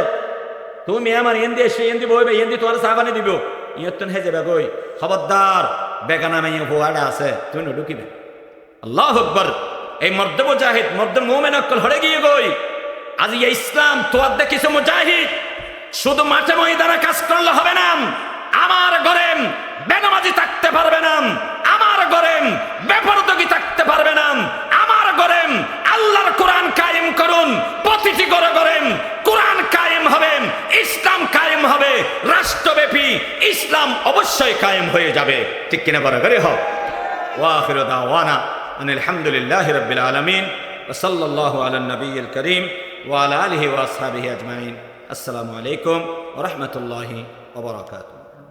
তুমি মেয়ে আমার এন দিয়ে এসে এন দিব এন দিয়ে তোমার চা পানি দিব ইয়তন হে যাবে গই খবরদার বেগানা মেয়ে ভুয়াটা আছে তুই ঢুকিবে আল্লাহু আকবার এই মর্দ মুজাহিদ মর্দ মুমিন অকল হড়ে গিয়ে গই আজ এই ইসলাম তোয়ার দেখিস মুজাহিদ শুধু মাঠে ময়দানে কাজ করলে হবে না আমার ঘরে বেনামাজি থাকতে পারবে না আমার ঘরে বেপরদগী থাকতে পারবে না আমার ঘরে আল্লাহর কোরআন কায়েম করুন প্রতিটি ঘরে ঘরে কোরআন কায়েম হবে, ইসলাম কায়েম হবে, রাষ্ট্রব্যাপী ইসলাম অবশ্যই কায়েম হয়ে যাবে। ঠিক কিনা ঘরে ঘরে হোক। ওয়া আখিরু দাওয়ানা আনিল হামদুলিল্লাহি রাব্বিল আলামিন ওয়া সাল্লাল্লাহু আলা নবিয়িল কারীম ওয়া আলা আলিহি ওয়া আসহাবিহি আজমাইন। আসসালামু আলাইকুম ওয়া রাহমাতুল্লাহি ওয়া বারাকাতুহু।